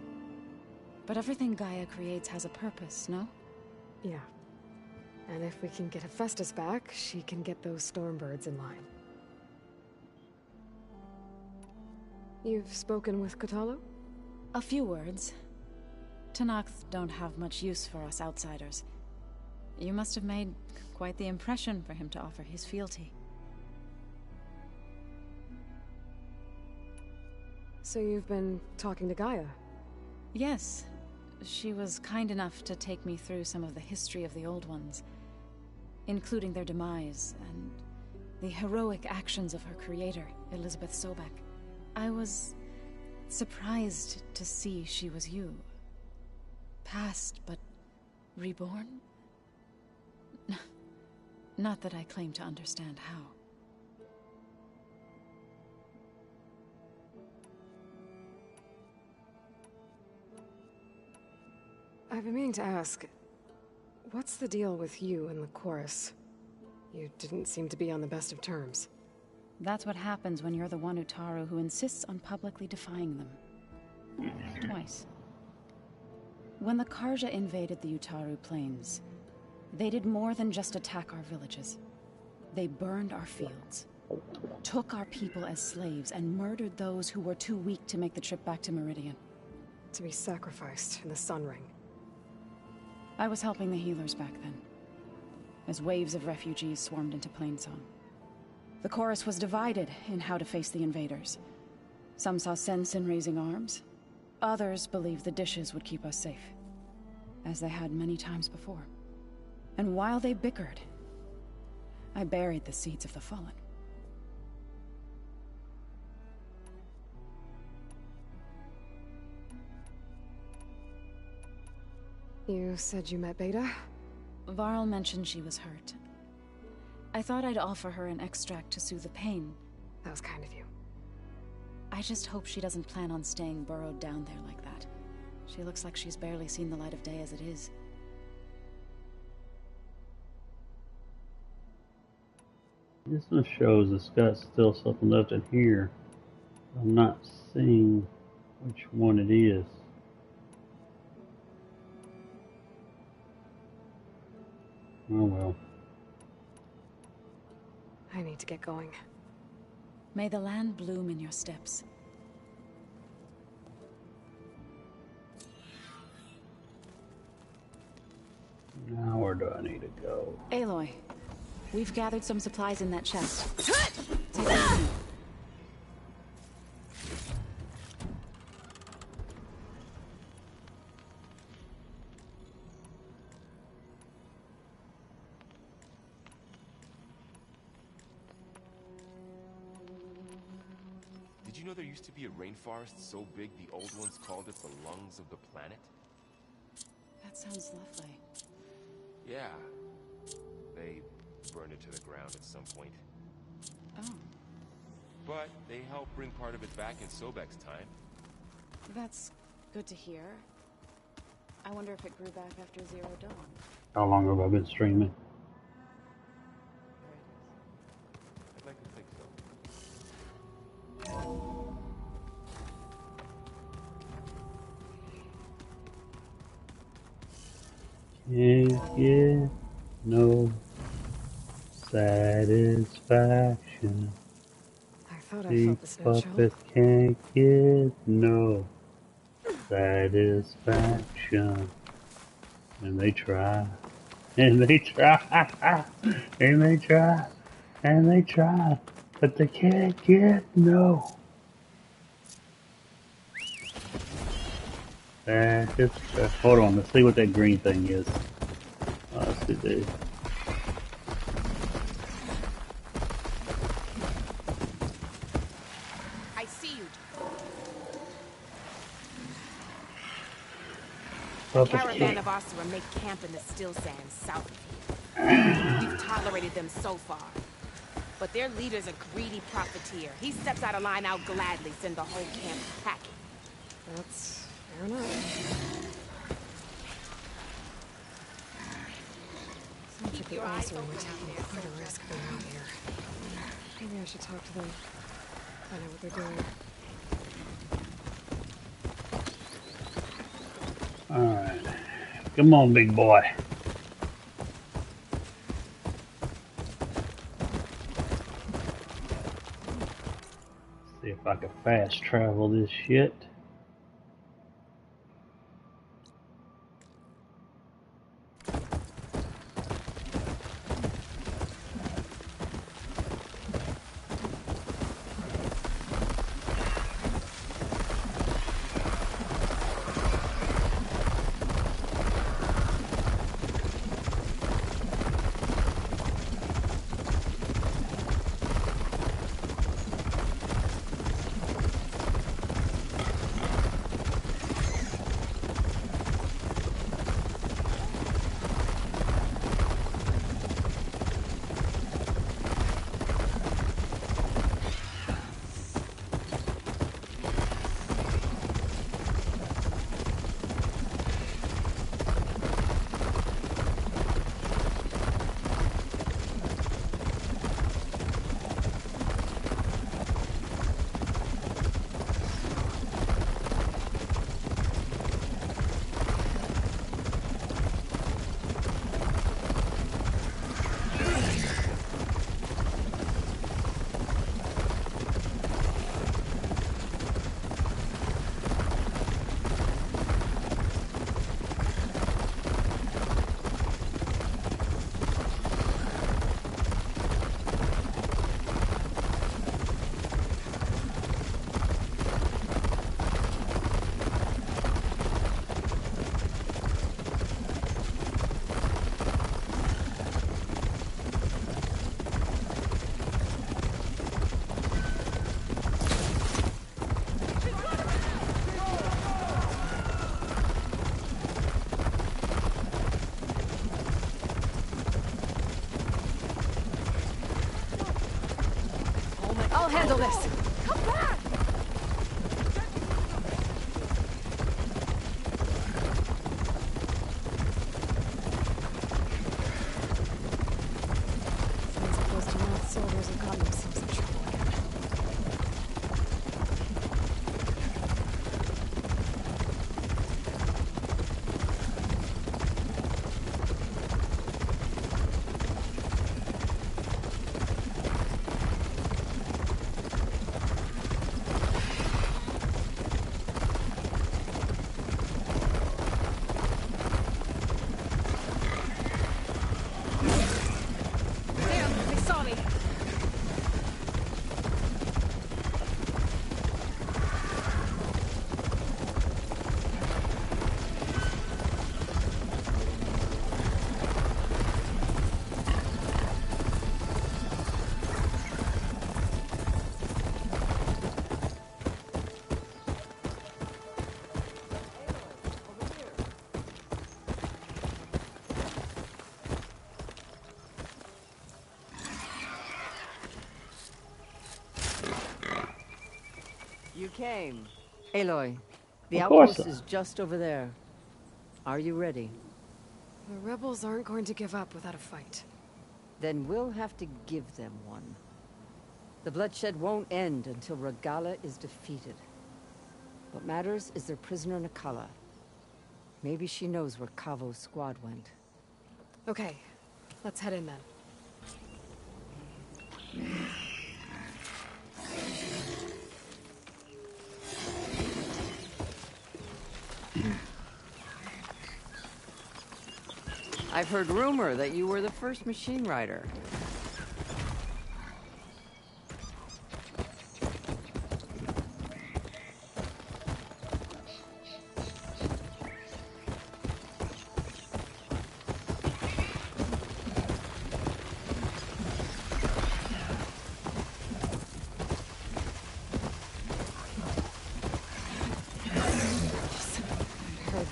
But everything Gaia creates has a purpose, no? Yeah. And if we can get Hephaestus back, she can get those Stormbirds in line. You've spoken with Kotallo? A few words. Tenakth don't have much use for us outsiders. You must have made quite the impression for him to offer his fealty. So you've been talking to Gaia? Yes. She was kind enough to take me through some of the history of the Old Ones, including their demise and the heroic actions of her creator, Elizabeth Sobek. I was surprised to see she was you. Past, but reborn? Not that I claim to understand how. I've been meaning to ask, what's the deal with you and the chorus? You didn't seem to be on the best of terms. That's what happens when you're the one Utaru who insists on publicly defying them. Twice. When the Karja invaded the Utaru plains, they did more than just attack our villages. They burned our fields, took our people as slaves, and murdered those who were too weak to make the trip back to Meridian. To be sacrificed in the Sun Ring. I was helping the healers back then, as waves of refugees swarmed into Plainsong. The chorus was divided in how to face the invaders. Some saw sense in raising arms. Others believed the dishes would keep us safe, as they had many times before. And while they bickered, I buried the seeds of the fallen. You said you met Beta? Varl mentioned she was hurt. I thought I'd offer her an extract to soothe the pain. That was kind of you. I just hope she doesn't plan on staying burrowed down there like that. She looks like she's barely seen the light of day as it is. This one shows it's got still something left in here. I'm not seeing which one it is. Oh well. I need to get going. May the land bloom in your steps. Now where do I need to go? Aloy, we've gathered some supplies in that chest. Take it. Did you know there used to be a rainforest so big the old ones called it the lungs of the planet? That sounds lovely. Yeah. They burned it to the ground at some point. Oh. But they helped bring part of it back in Sobek's time. That's good to hear. I wonder if it grew back after Zero Dawn. How long have I been streaming? I'd like to think so. Can't get no satisfaction. I thought I These felt the snow chill. puppets can't get no satisfaction. And they try. And they try. And they try. And they try. But they can't get no. Hold on, let's see what that green thing is. Let's see this. A Puppet caravan king. of Asura make camp in the still sands south of here. We've tolerated them so far. But their leader's a greedy profiteer. He steps out of line, I'll gladly send the whole camp packing. That's fair enough. Sounds like the Asura were taking quite a risk being out here. Maybe I should talk to them. Find out what they're doing. Alright. Come on, big boy. See if I can fast travel this shit. I'll handle this. Come back! Sounds like those Tanath soldiers have gotten themselves in trouble again. Damn, they saw me. You came. Aloy, the Of course. outpost is just over there. Are you ready? The rebels aren't going to give up without a fight. Then we'll have to give them one. The bloodshed won't end until Regala is defeated. What matters is their prisoner Nakala. Maybe she knows where Kavo's squad went. Okay, let's head in then. I've heard rumor that you were the first machine rider.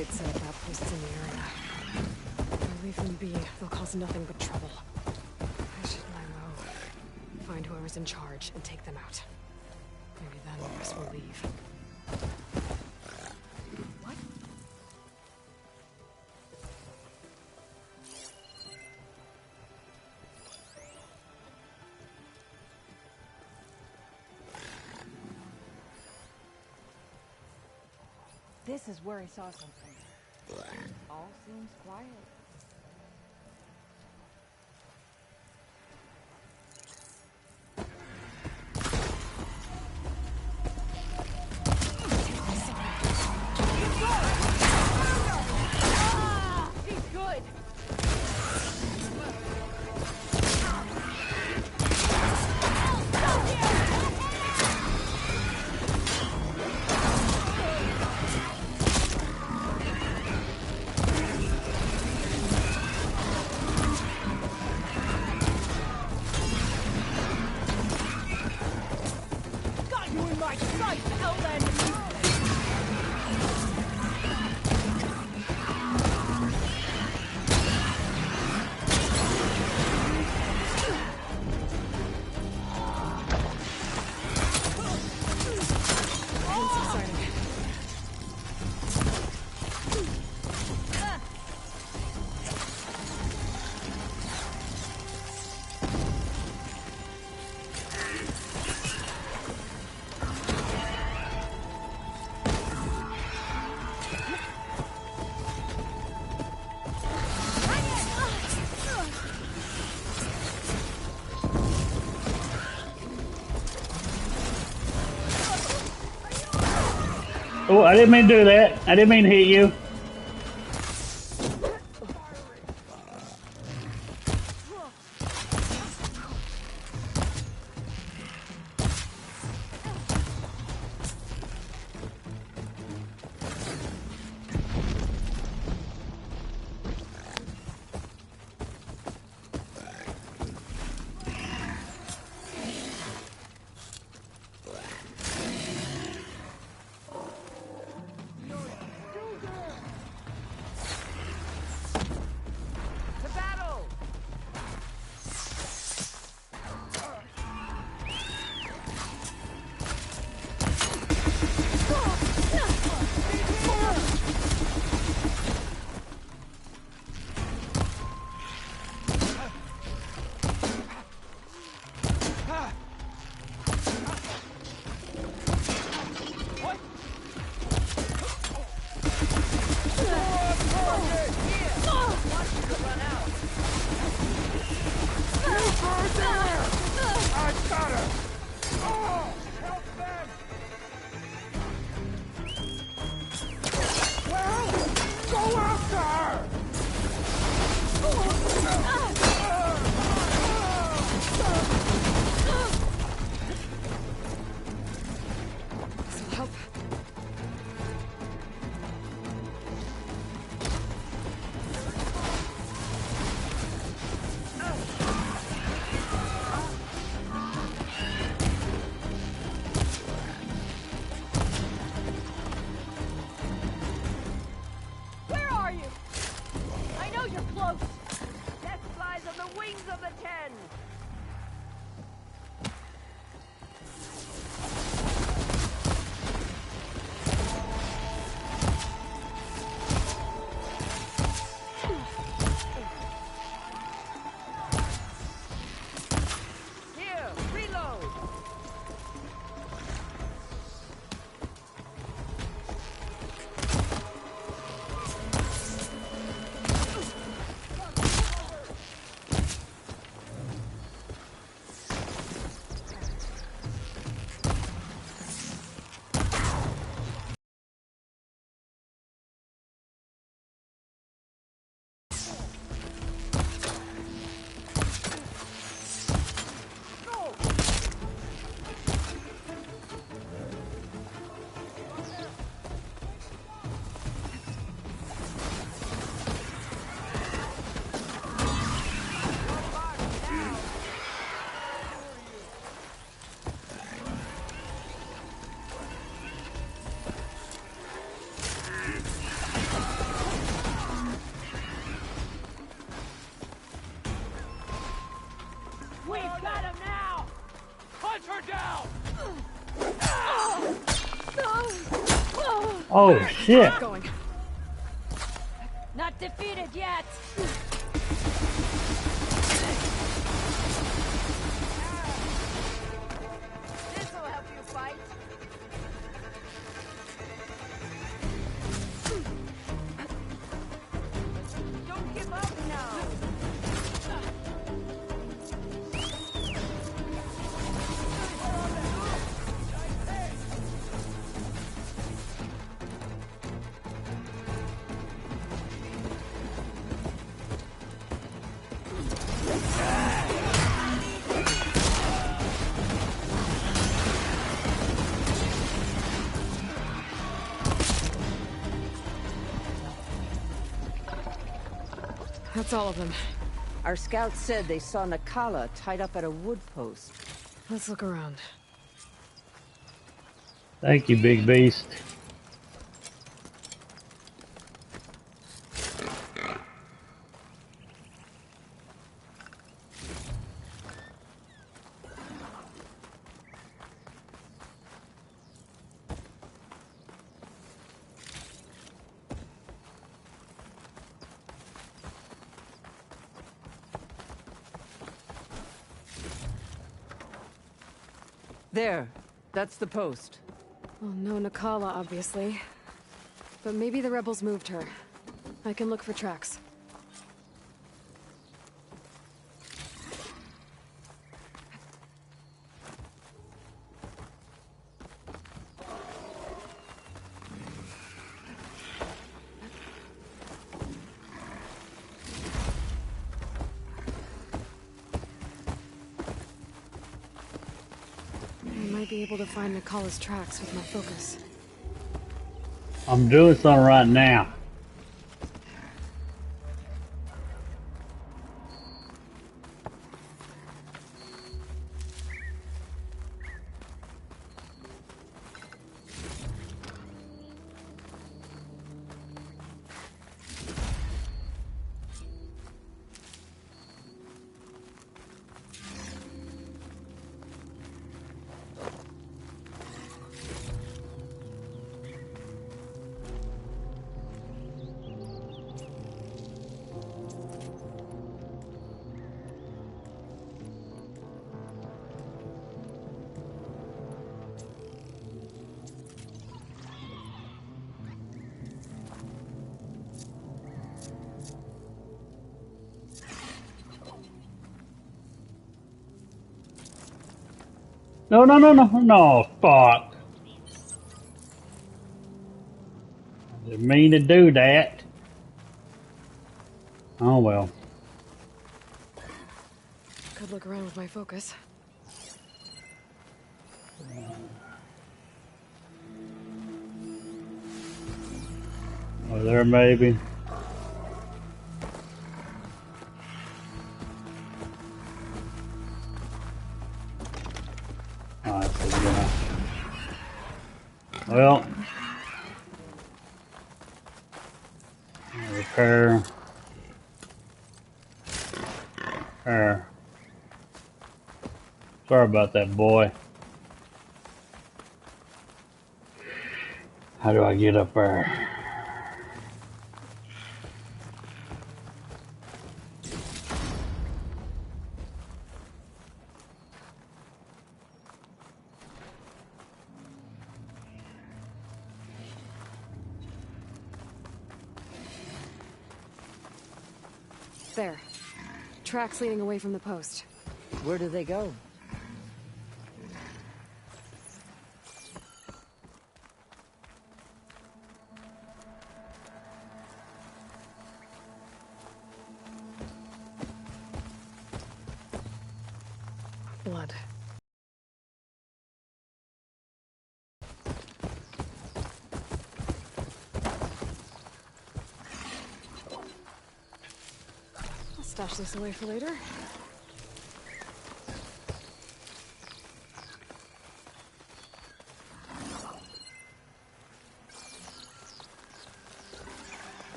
they'd set up outposts in the area. If I leave them be, they'll cause nothing but trouble. I should lie low, find whoever's in charge, and take them out. Maybe then the rest will leave. What? This is where I saw something. All seems quiet. He's good. Got you in my sight, Elden! Oh, I didn't mean to do that. I didn't mean to hit you. To battle! This'll help. Where are you? Oh shit! Keep going. Not defeated yet! This'll help you fight. Don't give up now. That's all of them. Our scouts said they saw Nakala tied up at a wood post. Let's look around. Thank you, big beast. There. That's the post. Well, no Nakala, obviously. But maybe the rebels moved her. I can look for tracks. I might be able to find Nakala's tracks with my focus. I'm doing something right now. No, no, no, no, no, fuck. I didn't mean to do that. Oh well. Could look around with my focus. Over there, maybe. Alright, so we're gonna... Well... Repair... Repair... Sorry about that, boy. How do I get up there? There. Tracks leading away from the post. Where do they go? Blood. I'll stash this away for later.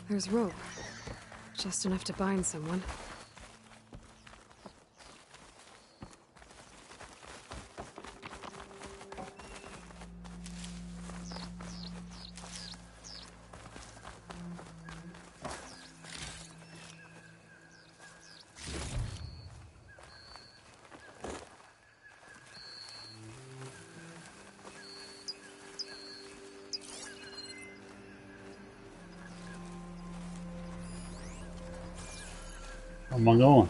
There's rope. Just enough to bind someone. am I going?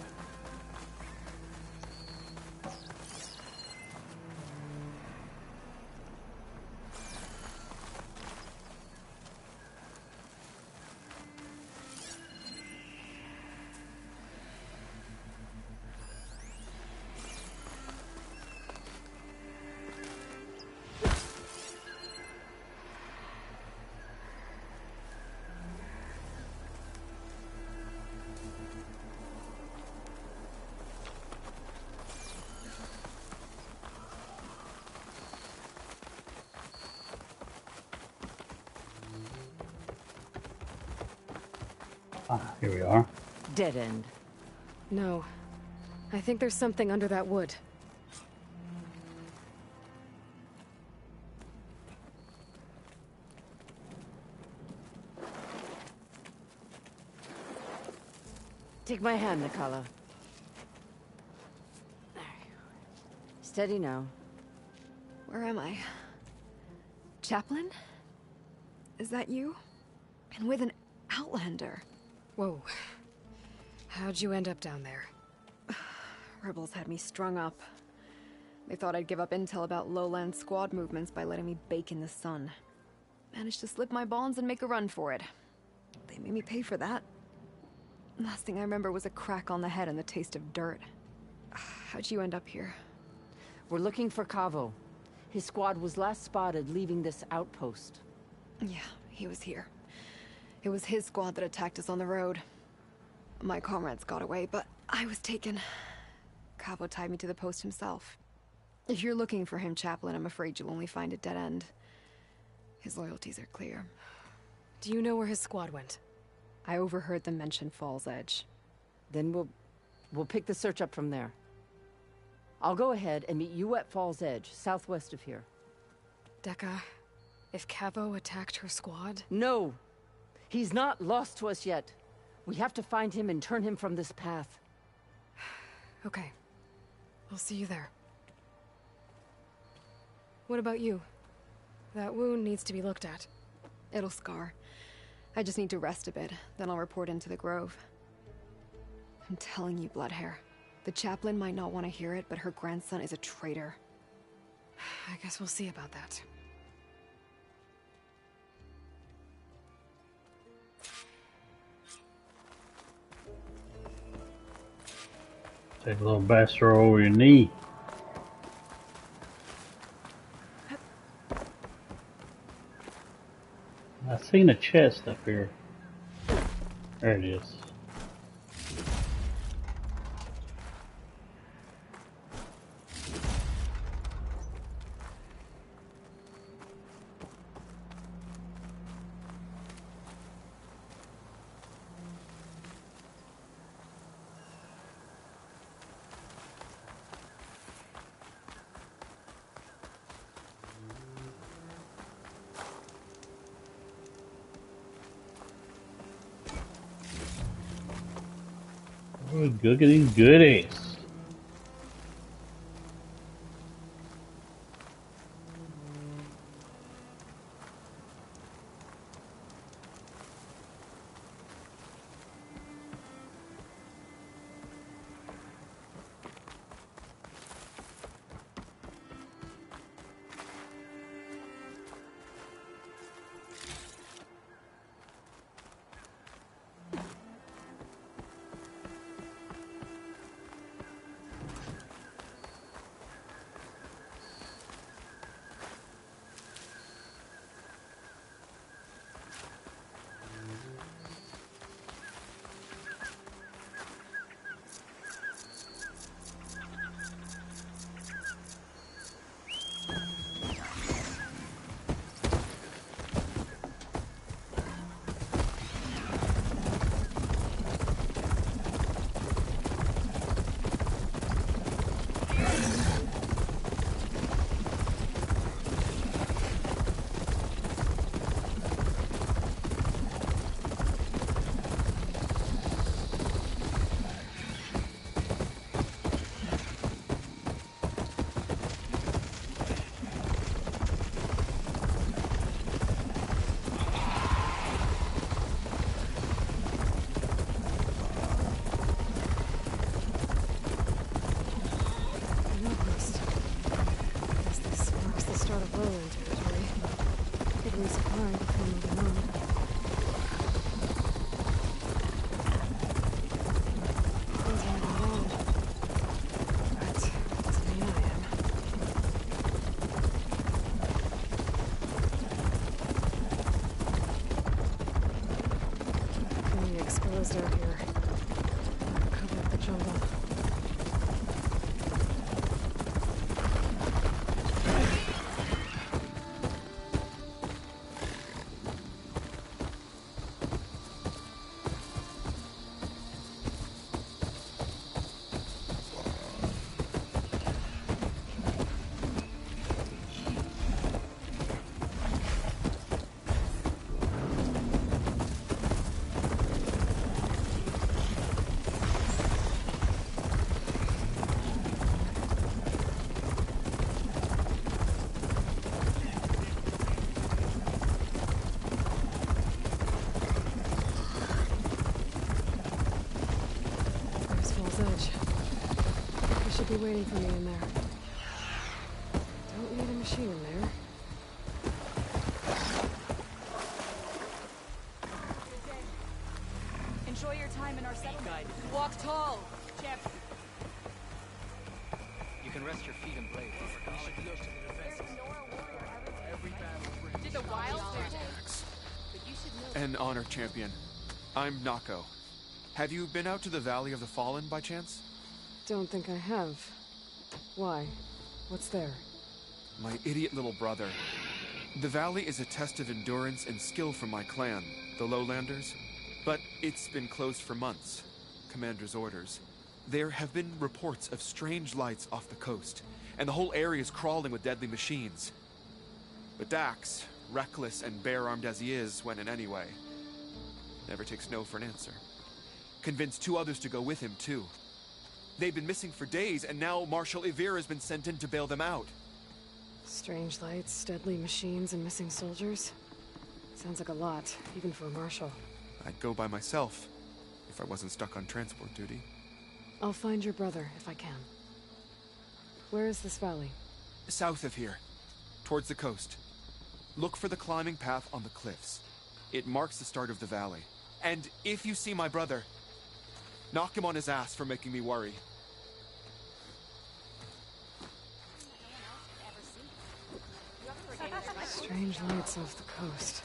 Ah, here we are. Dead end. No. I think there's something under that wood. Take my hand, Nikala. Steady now. Where am I? Chaplain? Is that you? And with an Outlander. Whoa. How'd you end up down there? Rebels had me strung up. They thought I'd give up intel about lowland squad movements by letting me bake in the sun. Managed to slip my bonds and make a run for it. They made me pay for that. Last thing I remember was a crack on the head and the taste of dirt. How'd you end up here? We're looking for Cavo. His squad was last spotted leaving this outpost. Yeah, he was here. It was his squad that attacked us on the road. My comrades got away, but I was taken. Cavo tied me to the post himself. If you're looking for him, Chaplain, I'm afraid you'll only find a dead end. His loyalties are clear. Do you know where his squad went? I overheard them mention Fall's Edge. Then we'll pick the search up from there. I'll go ahead and meet you at Fall's Edge, southwest of here. Dekka, if Cavo attacked her squad? No! He's not lost to us yet. We have to find him and turn him from this path. Okay. I'll see you there. What about you? That wound needs to be looked at. It'll scar. I just need to rest a bit, then I'll report into the Grove. I'm telling you, Bloodhair. The chaplain might not want to hear it, but her grandson is a traitor. I guess we'll see about that. Take a little bastard over your knee. I seen a chest up here. There it is. Oh, googity goodies. waiting for me in there. Don't need a machine in there. Enjoy your time in our settlement. Walk tall, champ. You can rest your feet and blade. Did the wild An honor, champion. I'm Nako. Have you been out to the Valley of the Fallen by chance? Don't think I have. Why? What's there? My idiot little brother. The valley is a test of endurance and skill for my clan, the Lowlanders. But it's been closed for months. Commander's orders. There have been reports of strange lights off the coast, and the whole area is crawling with deadly machines. But Dax, reckless and bare-armed as he is when in any way, never takes no for an answer. Convinced 2 others to go with him, too. They've been missing for days, and now Marshal Ivir has been sent in to bail them out. Strange lights, deadly machines, and missing soldiers? Sounds like a lot, even for a marshal. I'd go by myself, if I wasn't stuck on transport duty. I'll find your brother, if I can. Where is this valley? South of here, towards the coast. Look for the climbing path on the cliffs. It marks the start of the valley. And if you see my brother, knock him on his ass for making me worry. Strange lights off the coast.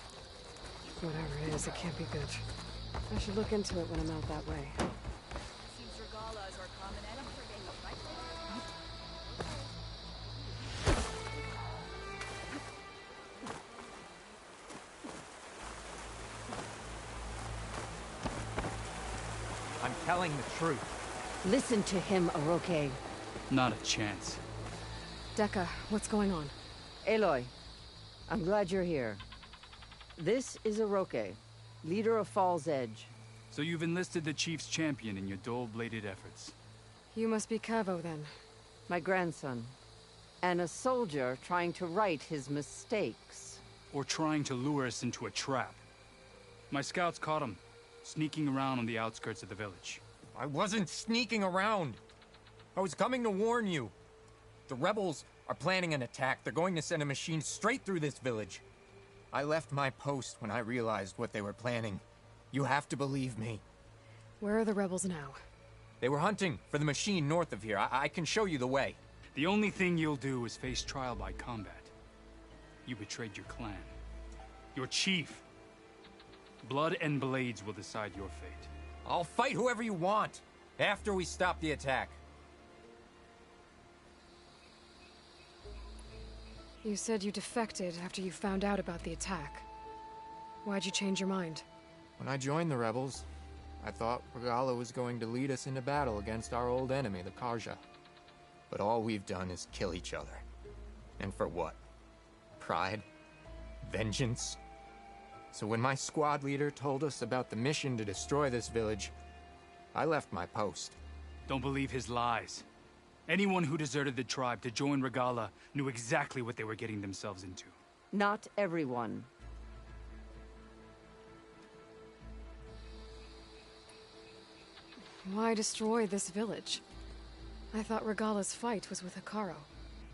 Whatever it is, it can't be good. I should look into it when I'm out that way. Seems Regala is our common enemy. I'm telling the truth. Listen to him, Oroke. Not a chance. Dekka, what's going on? Aloy, I'm glad you're here. This is Oroke, leader of Fall's Edge. So you've enlisted the Chief's champion in your dull-bladed efforts. You must be Cavo, then. My grandson. And a soldier trying to right his mistakes. Or trying to lure us into a trap. My scouts caught him, sneaking around on the outskirts of the village. I wasn't sneaking around. I was coming to warn you. The rebels are planning an attack. They're going to send a machine straight through this village. I left my post when I realized what they were planning. You have to believe me. Where are the rebels now? They were hunting for the machine north of here. I can show you the way. The only thing you'll do is face trial by combat. You betrayed your clan. Your chief. Blood and blades will decide your fate. I'll fight whoever you want, after we stop the attack. You said you defected after you found out about the attack. Why'd you change your mind? When I joined the rebels, I thought Regala was going to lead us into battle against our old enemy, the Karja. But all we've done is kill each other. And for what? Pride? Vengeance? So when my squad leader told us about the mission to destroy this village, I left my post. Don't believe his lies. Anyone who deserted the tribe to join Regala knew exactly what they were getting themselves into. Not everyone. Why destroy this village? I thought Regala's fight was with Hikaru.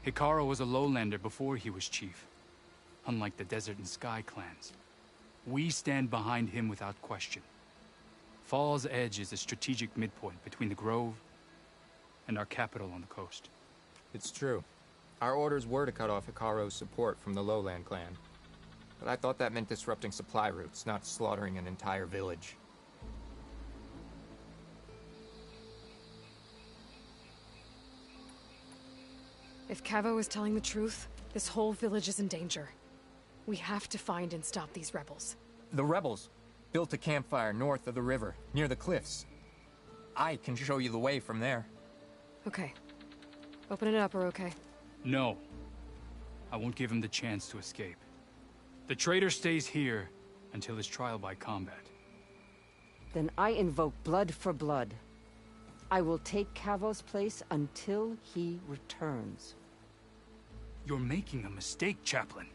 Hikaru was a lowlander before he was chief. Unlike the Desert and Sky clans. We stand behind him without question. Fall's Edge is a strategic midpoint between the Grove and our capital on the coast. It's true. Our orders were to cut off Hikaru's support from the Lowland clan. But I thought that meant disrupting supply routes, not slaughtering an entire village. If Cavo is telling the truth, this whole village is in danger. We have to find and stop these rebels. The rebels built a campfire north of the river, near the cliffs. I can show you the way from there. Okay. Open it up, Oroke. No. I won't give him the chance to escape. The traitor stays here until his trial by combat. Then I invoke blood for blood. I will take Cavo's place until he returns. You're making a mistake, Chaplain.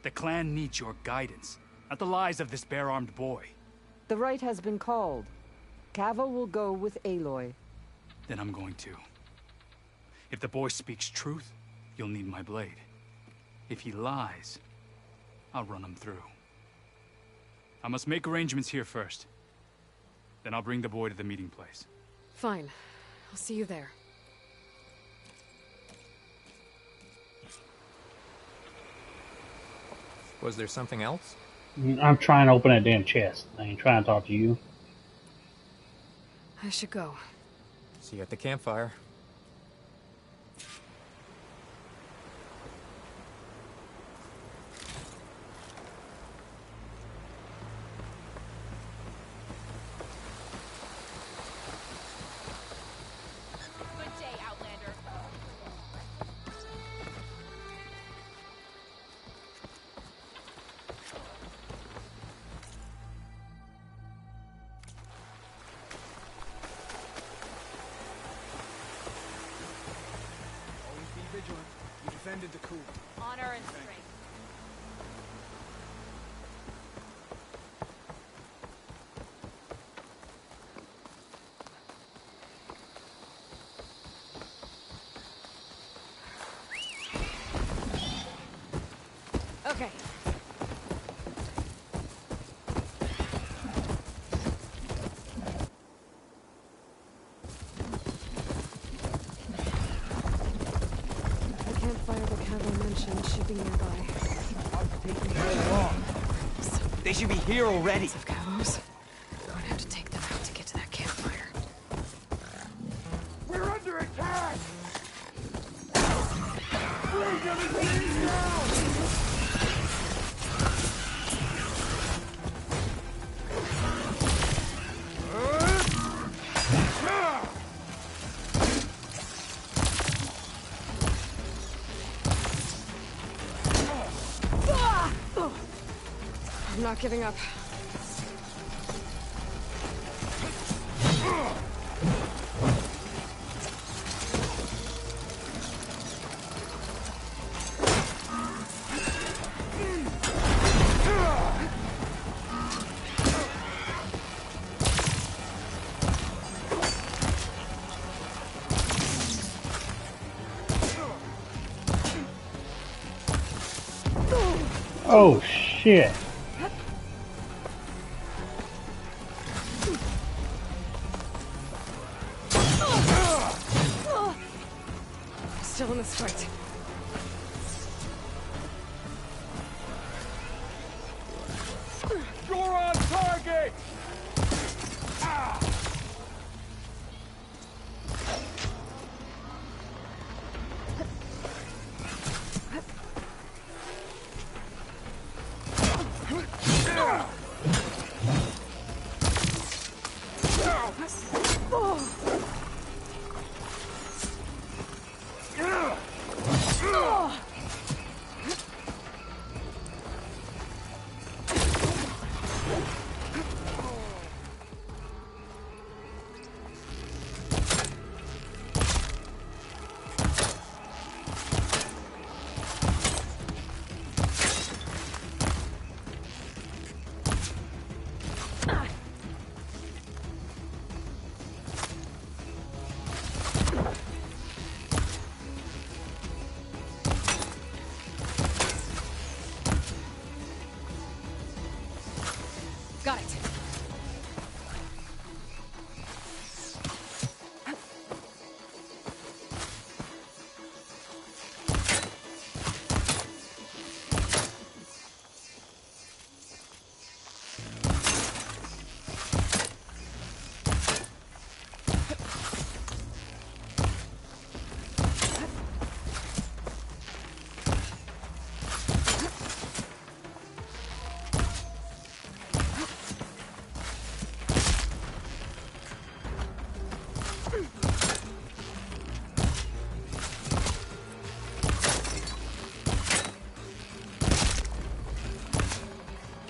The clan needs your guidance, not the lies of this bare-armed boy. The right has been called. Cavo will go with Aloy. Then I'm going to. If the boy speaks truth, you'll need my blade. If he lies, I'll run him through. I must make arrangements here first. Then I'll bring the boy to the meeting place. Fine. I'll see you there. Was there something else? I'm trying to open that damn chest. I ain't trying to talk to you. I should go. See you at the campfire. Good day, Outlander. Always be vigilant. You defended the coup. Honor and strength. Okay. The campfire the Cavill mentioned should be nearby. Taking so long. They should be here already. Of Cavos. I'm gonna have to take them out to get to that campfire. We're under attack! Bring everything down! I'm not giving up. Oh shit. Still in this fight. You're on target! Got it.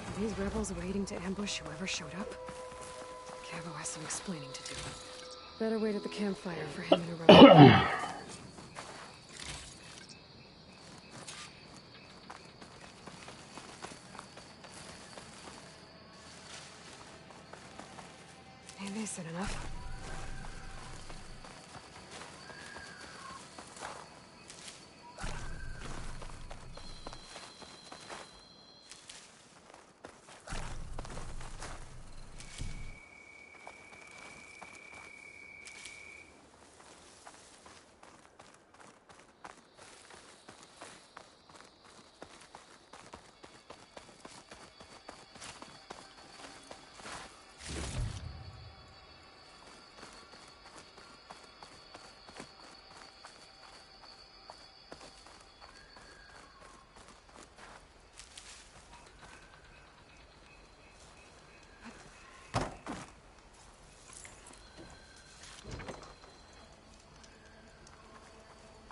Are these rebels waiting to ambush whoever showed up? Cavo has some explaining to do. Better wait at the campfire for him and a rebel. Ain't they soon enough?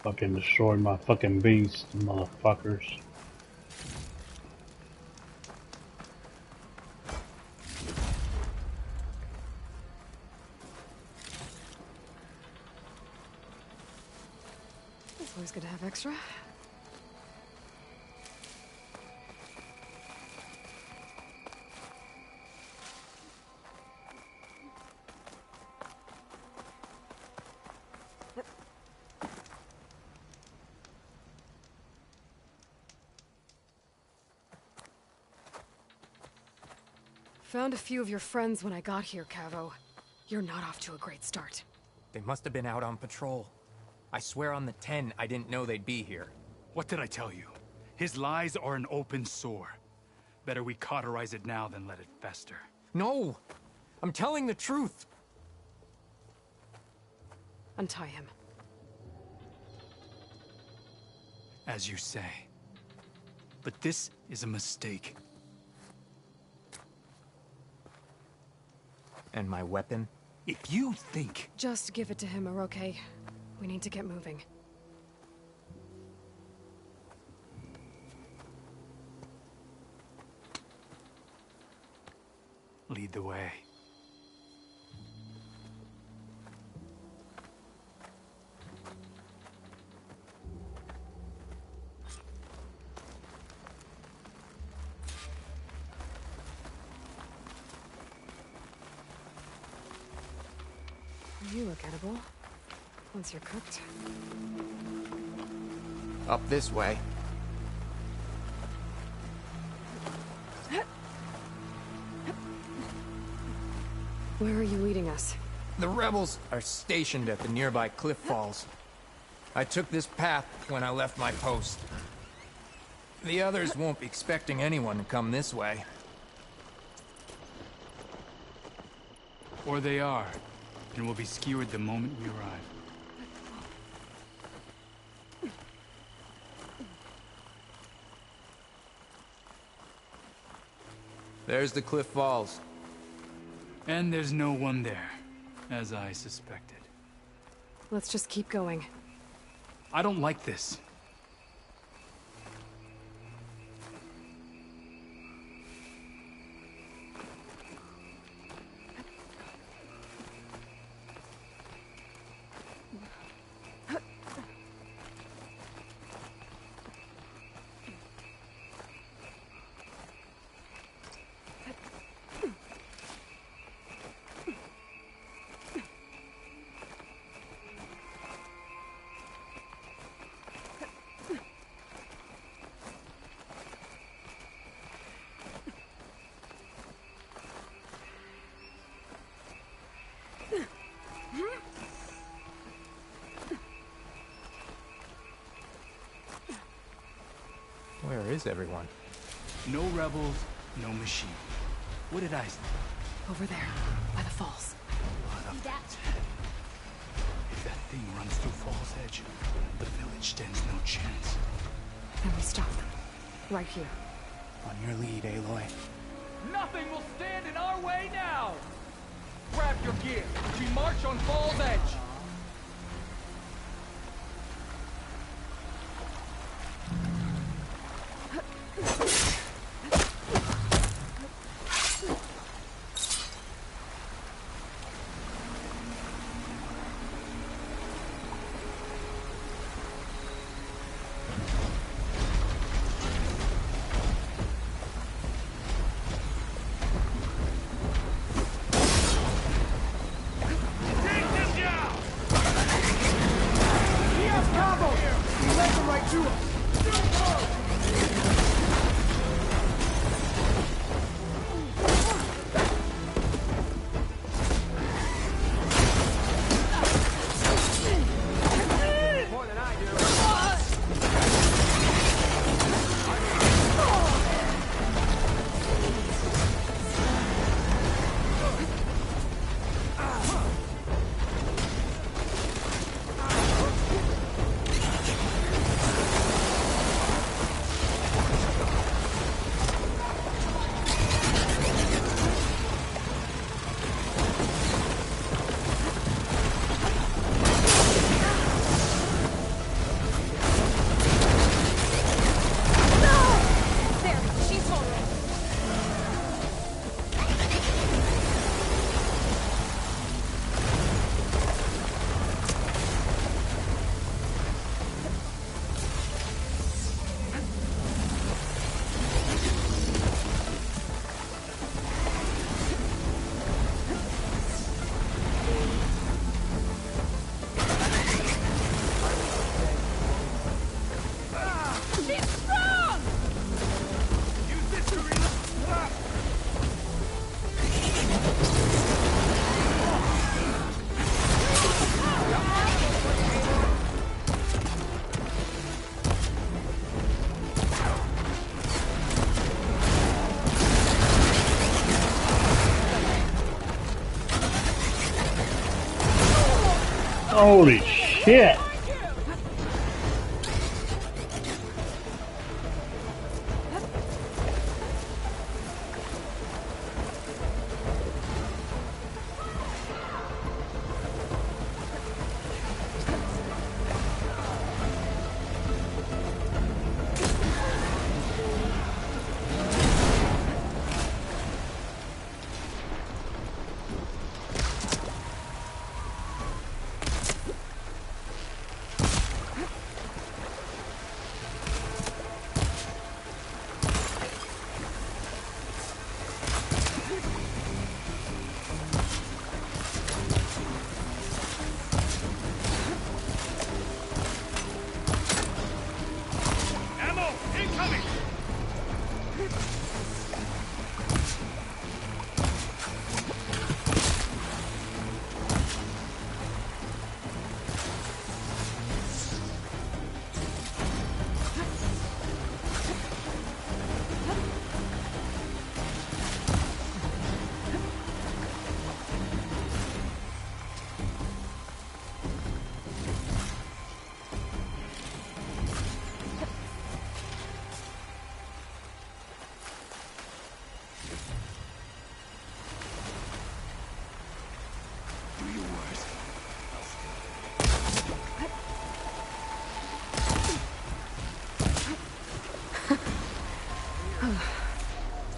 Fucking destroyed my fucking beast, motherfuckers. It's always good to have extra. Found a few of your friends when I got here, Cavo. You're not off to a great start. They must have been out on patrol. I swear on the 10, I didn't know they'd be here. What did I tell you? His lies are an open sore. Better we cauterize it now than let it fester. No! I'm telling the truth! Untie him. As you say. But this is a mistake. And my weapon? If you think... Just give it to him, Oroke. We need to get moving. Lead the way. You look edible. Once you're cooked. Up this way. Where are you leading us? The rebels are stationed at the nearby cliff falls. I took this path when I left my post. The others won't be expecting anyone to come this way. Or they are, and will be skewered the moment we arrive. There's the cliff falls. And there's no one there, as I suspected. Let's just keep going. I don't like this. Where is everyone? No rebels, no machine. What did I say? Over there, by the falls. If that thing runs through Fall's Edge, the village stands no chance. Then we stop. Right here. On your lead, Aloy. Nothing will stand in our way now! Grab your gear. We march on Fall's Edge. Take them down! Holy shit!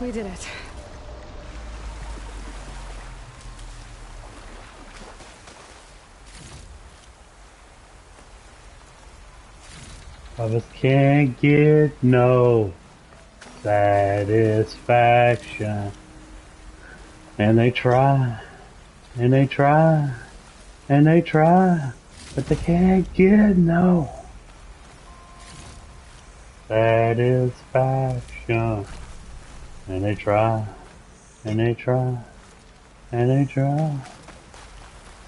We did it. Others can't get no satisfaction. And they try, and they try, and they try, but they can't get no satisfaction. And they try, and they try, and they try,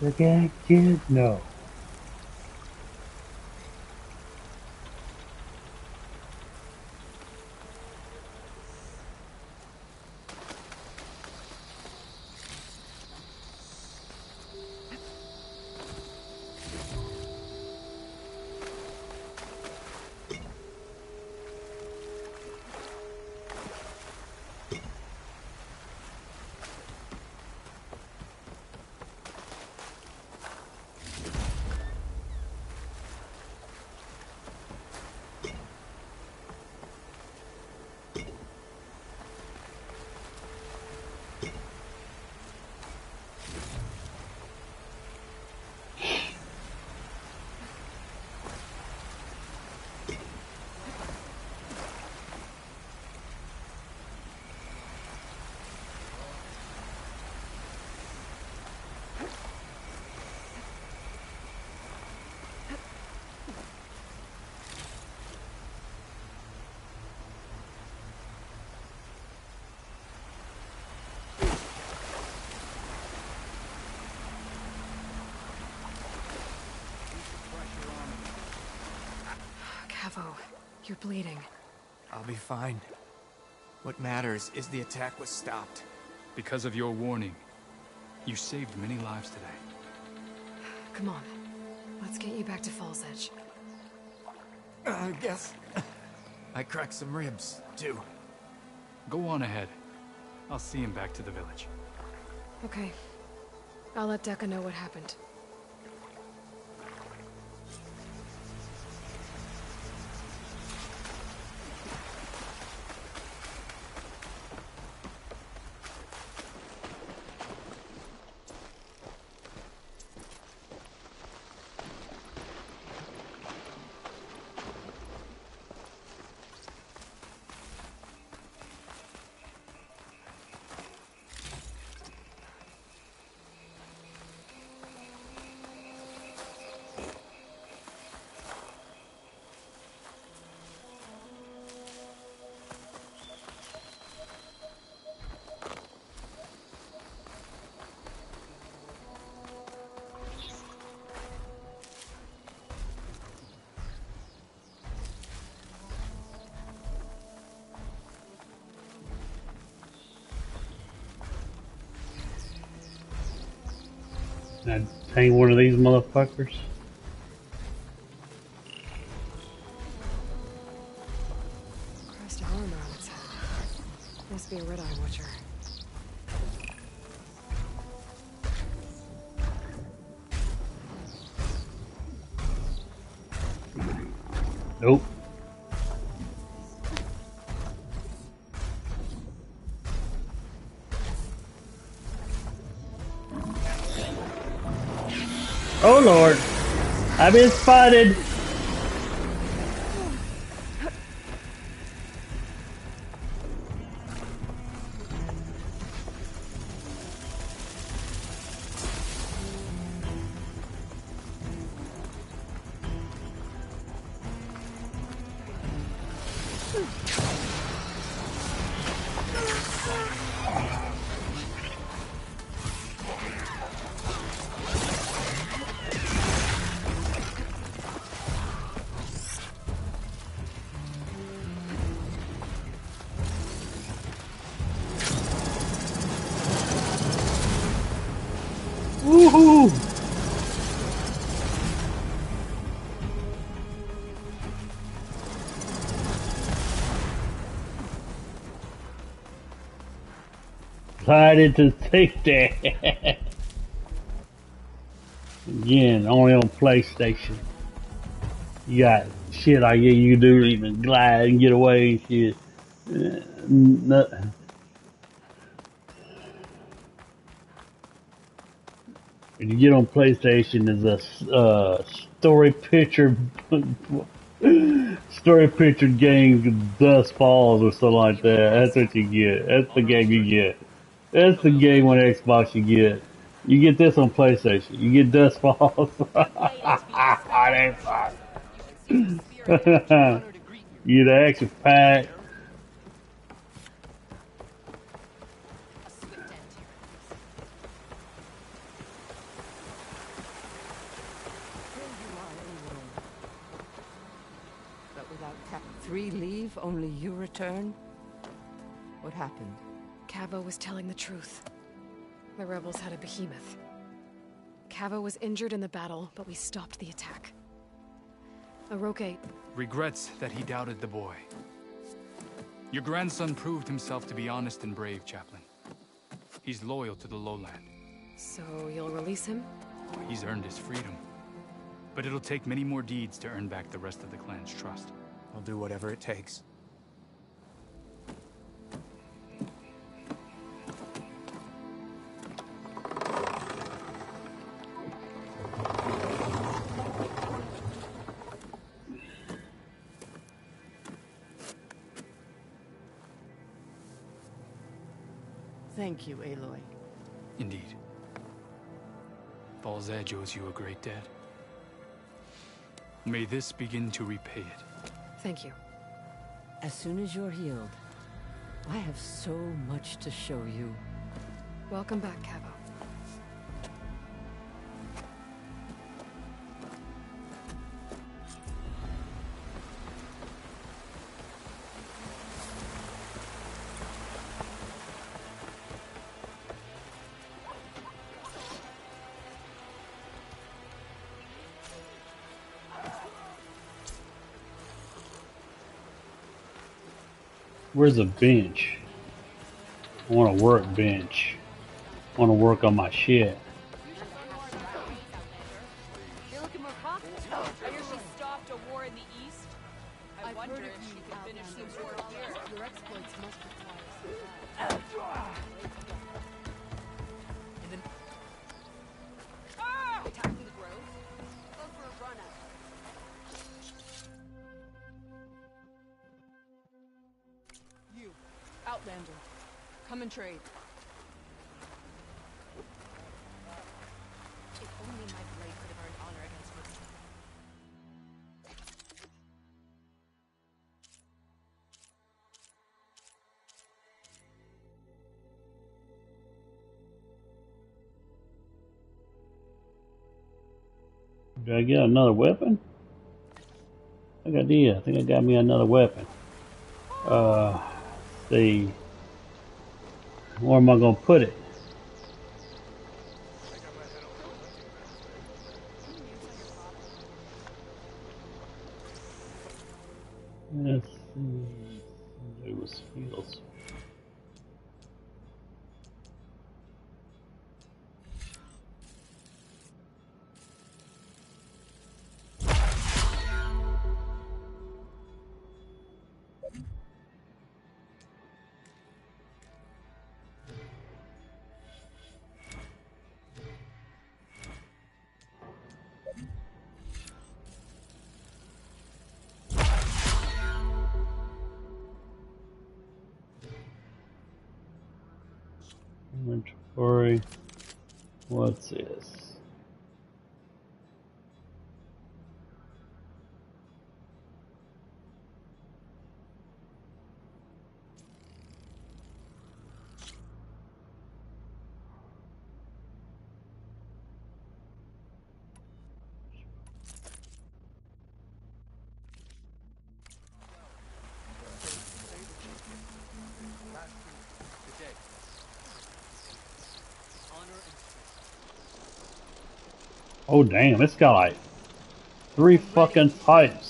they can't get no. Cavo, you're bleeding. I'll be fine. What matters is the attack was stopped. Because of your warning, you saved many lives today. Come on. Let's get you back to Falls Edge. I guess I cracked some ribs, too. Go on ahead. I'll see him back to the village. Okay. I'll let Dekka know what happened. Now, Hang one of these motherfuckers. Crest of armor on its head. Must be a red-eye watcher. Nope. Oh Lord, I've been spotted. Woohoo! Decided to take that. Again, only on PlayStation. You got shit I get you do even glide and get away and shit. Nothing. When you get on PlayStation, there's a story picture game, Dust Falls or something like that. That's what you get. That's the game you get. That's the game on Xbox you get. You get this on PlayStation. You get Dust Falls. That's fine. You get the action pack. Three leave, only you return? What happened? Cavo was telling the truth. The rebels had a behemoth. Cavo was injured in the battle, but we stopped the attack. Oroke regrets that he doubted the boy. Your grandson proved himself to be honest and brave, Chaplain. He's loyal to the lowland. So you'll release him? He's earned his freedom. But it'll take many more deeds to earn back the rest of the clan's trust. I'll do whatever it takes. Thank you, Aloy. Indeed. Falls Edge owes you a great debt. May this begin to repay it. Thank you. As soon as you're healed, I have so much to show you. Welcome back, Cavo. Where's the bench? I want to work bench. I want to work on my shit. You're looking more confident. I hear she stopped a war in the east. I wonder if she could finish the war here. Your exploits must require and then attacking the grove. Go for a run out. You, Outlander, come and trade. If only my blade could have earned honor against me. Did I get another weapon? I think I did. I think I got me another weapon. See. Where am I gonna put it? Inventory. What's this? Oh damn, it's got like 3 fucking types.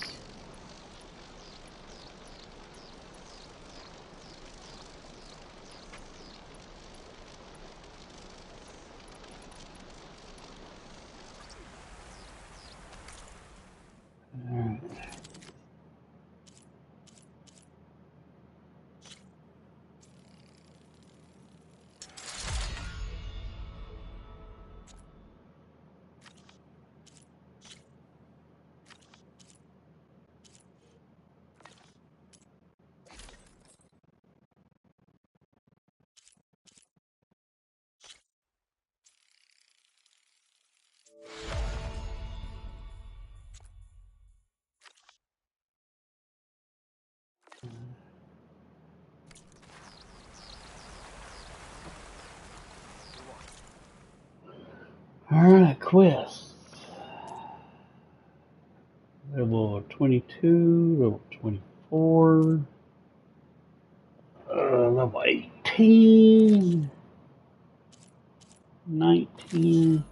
Alright, quest. Level 22, level 24, level 18, 19.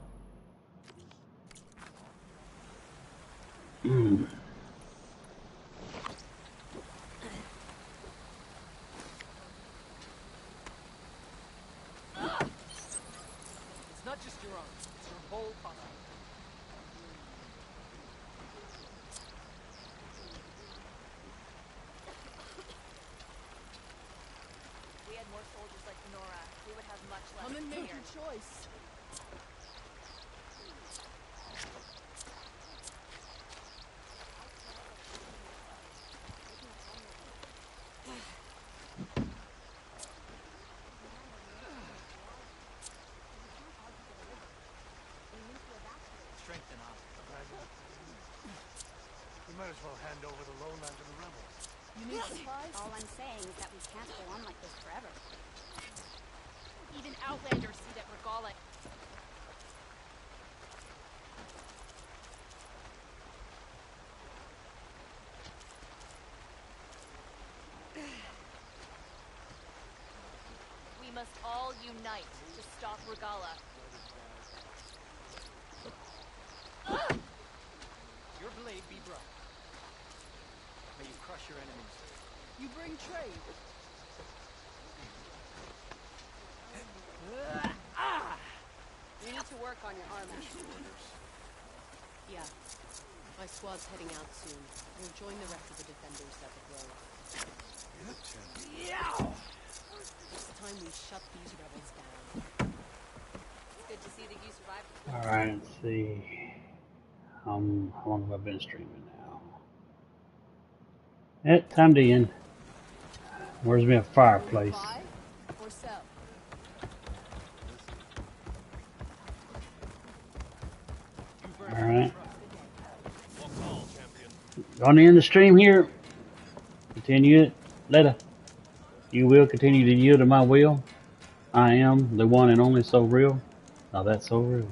It's not just your arm, it's your whole body. We had more soldiers like Nora, we would have much less Come and make fear. your choice. Strengthen us. We might as well hand over the lowland to the rebels. You need supplies? All I'm saying is that we can't go on like this forever. Even Outlanders see that Regala... We must all unite to stop Regala. Your blade be bright. May you crush your enemies. You bring trade. You need to work on your armor. Yeah. My squad's heading out soon. We'll join the rest of the defenders at the grove. It's time we shut these rebels down. It's good to see that you survived. Alright, let's see. How long have I been streaming now? Time to end. Where's me a fireplace? Buy or sell? Alright. Gonna end the stream here. Continue it later. You will continue to yield to my will. I am the one and only So Real. Now that's So Real.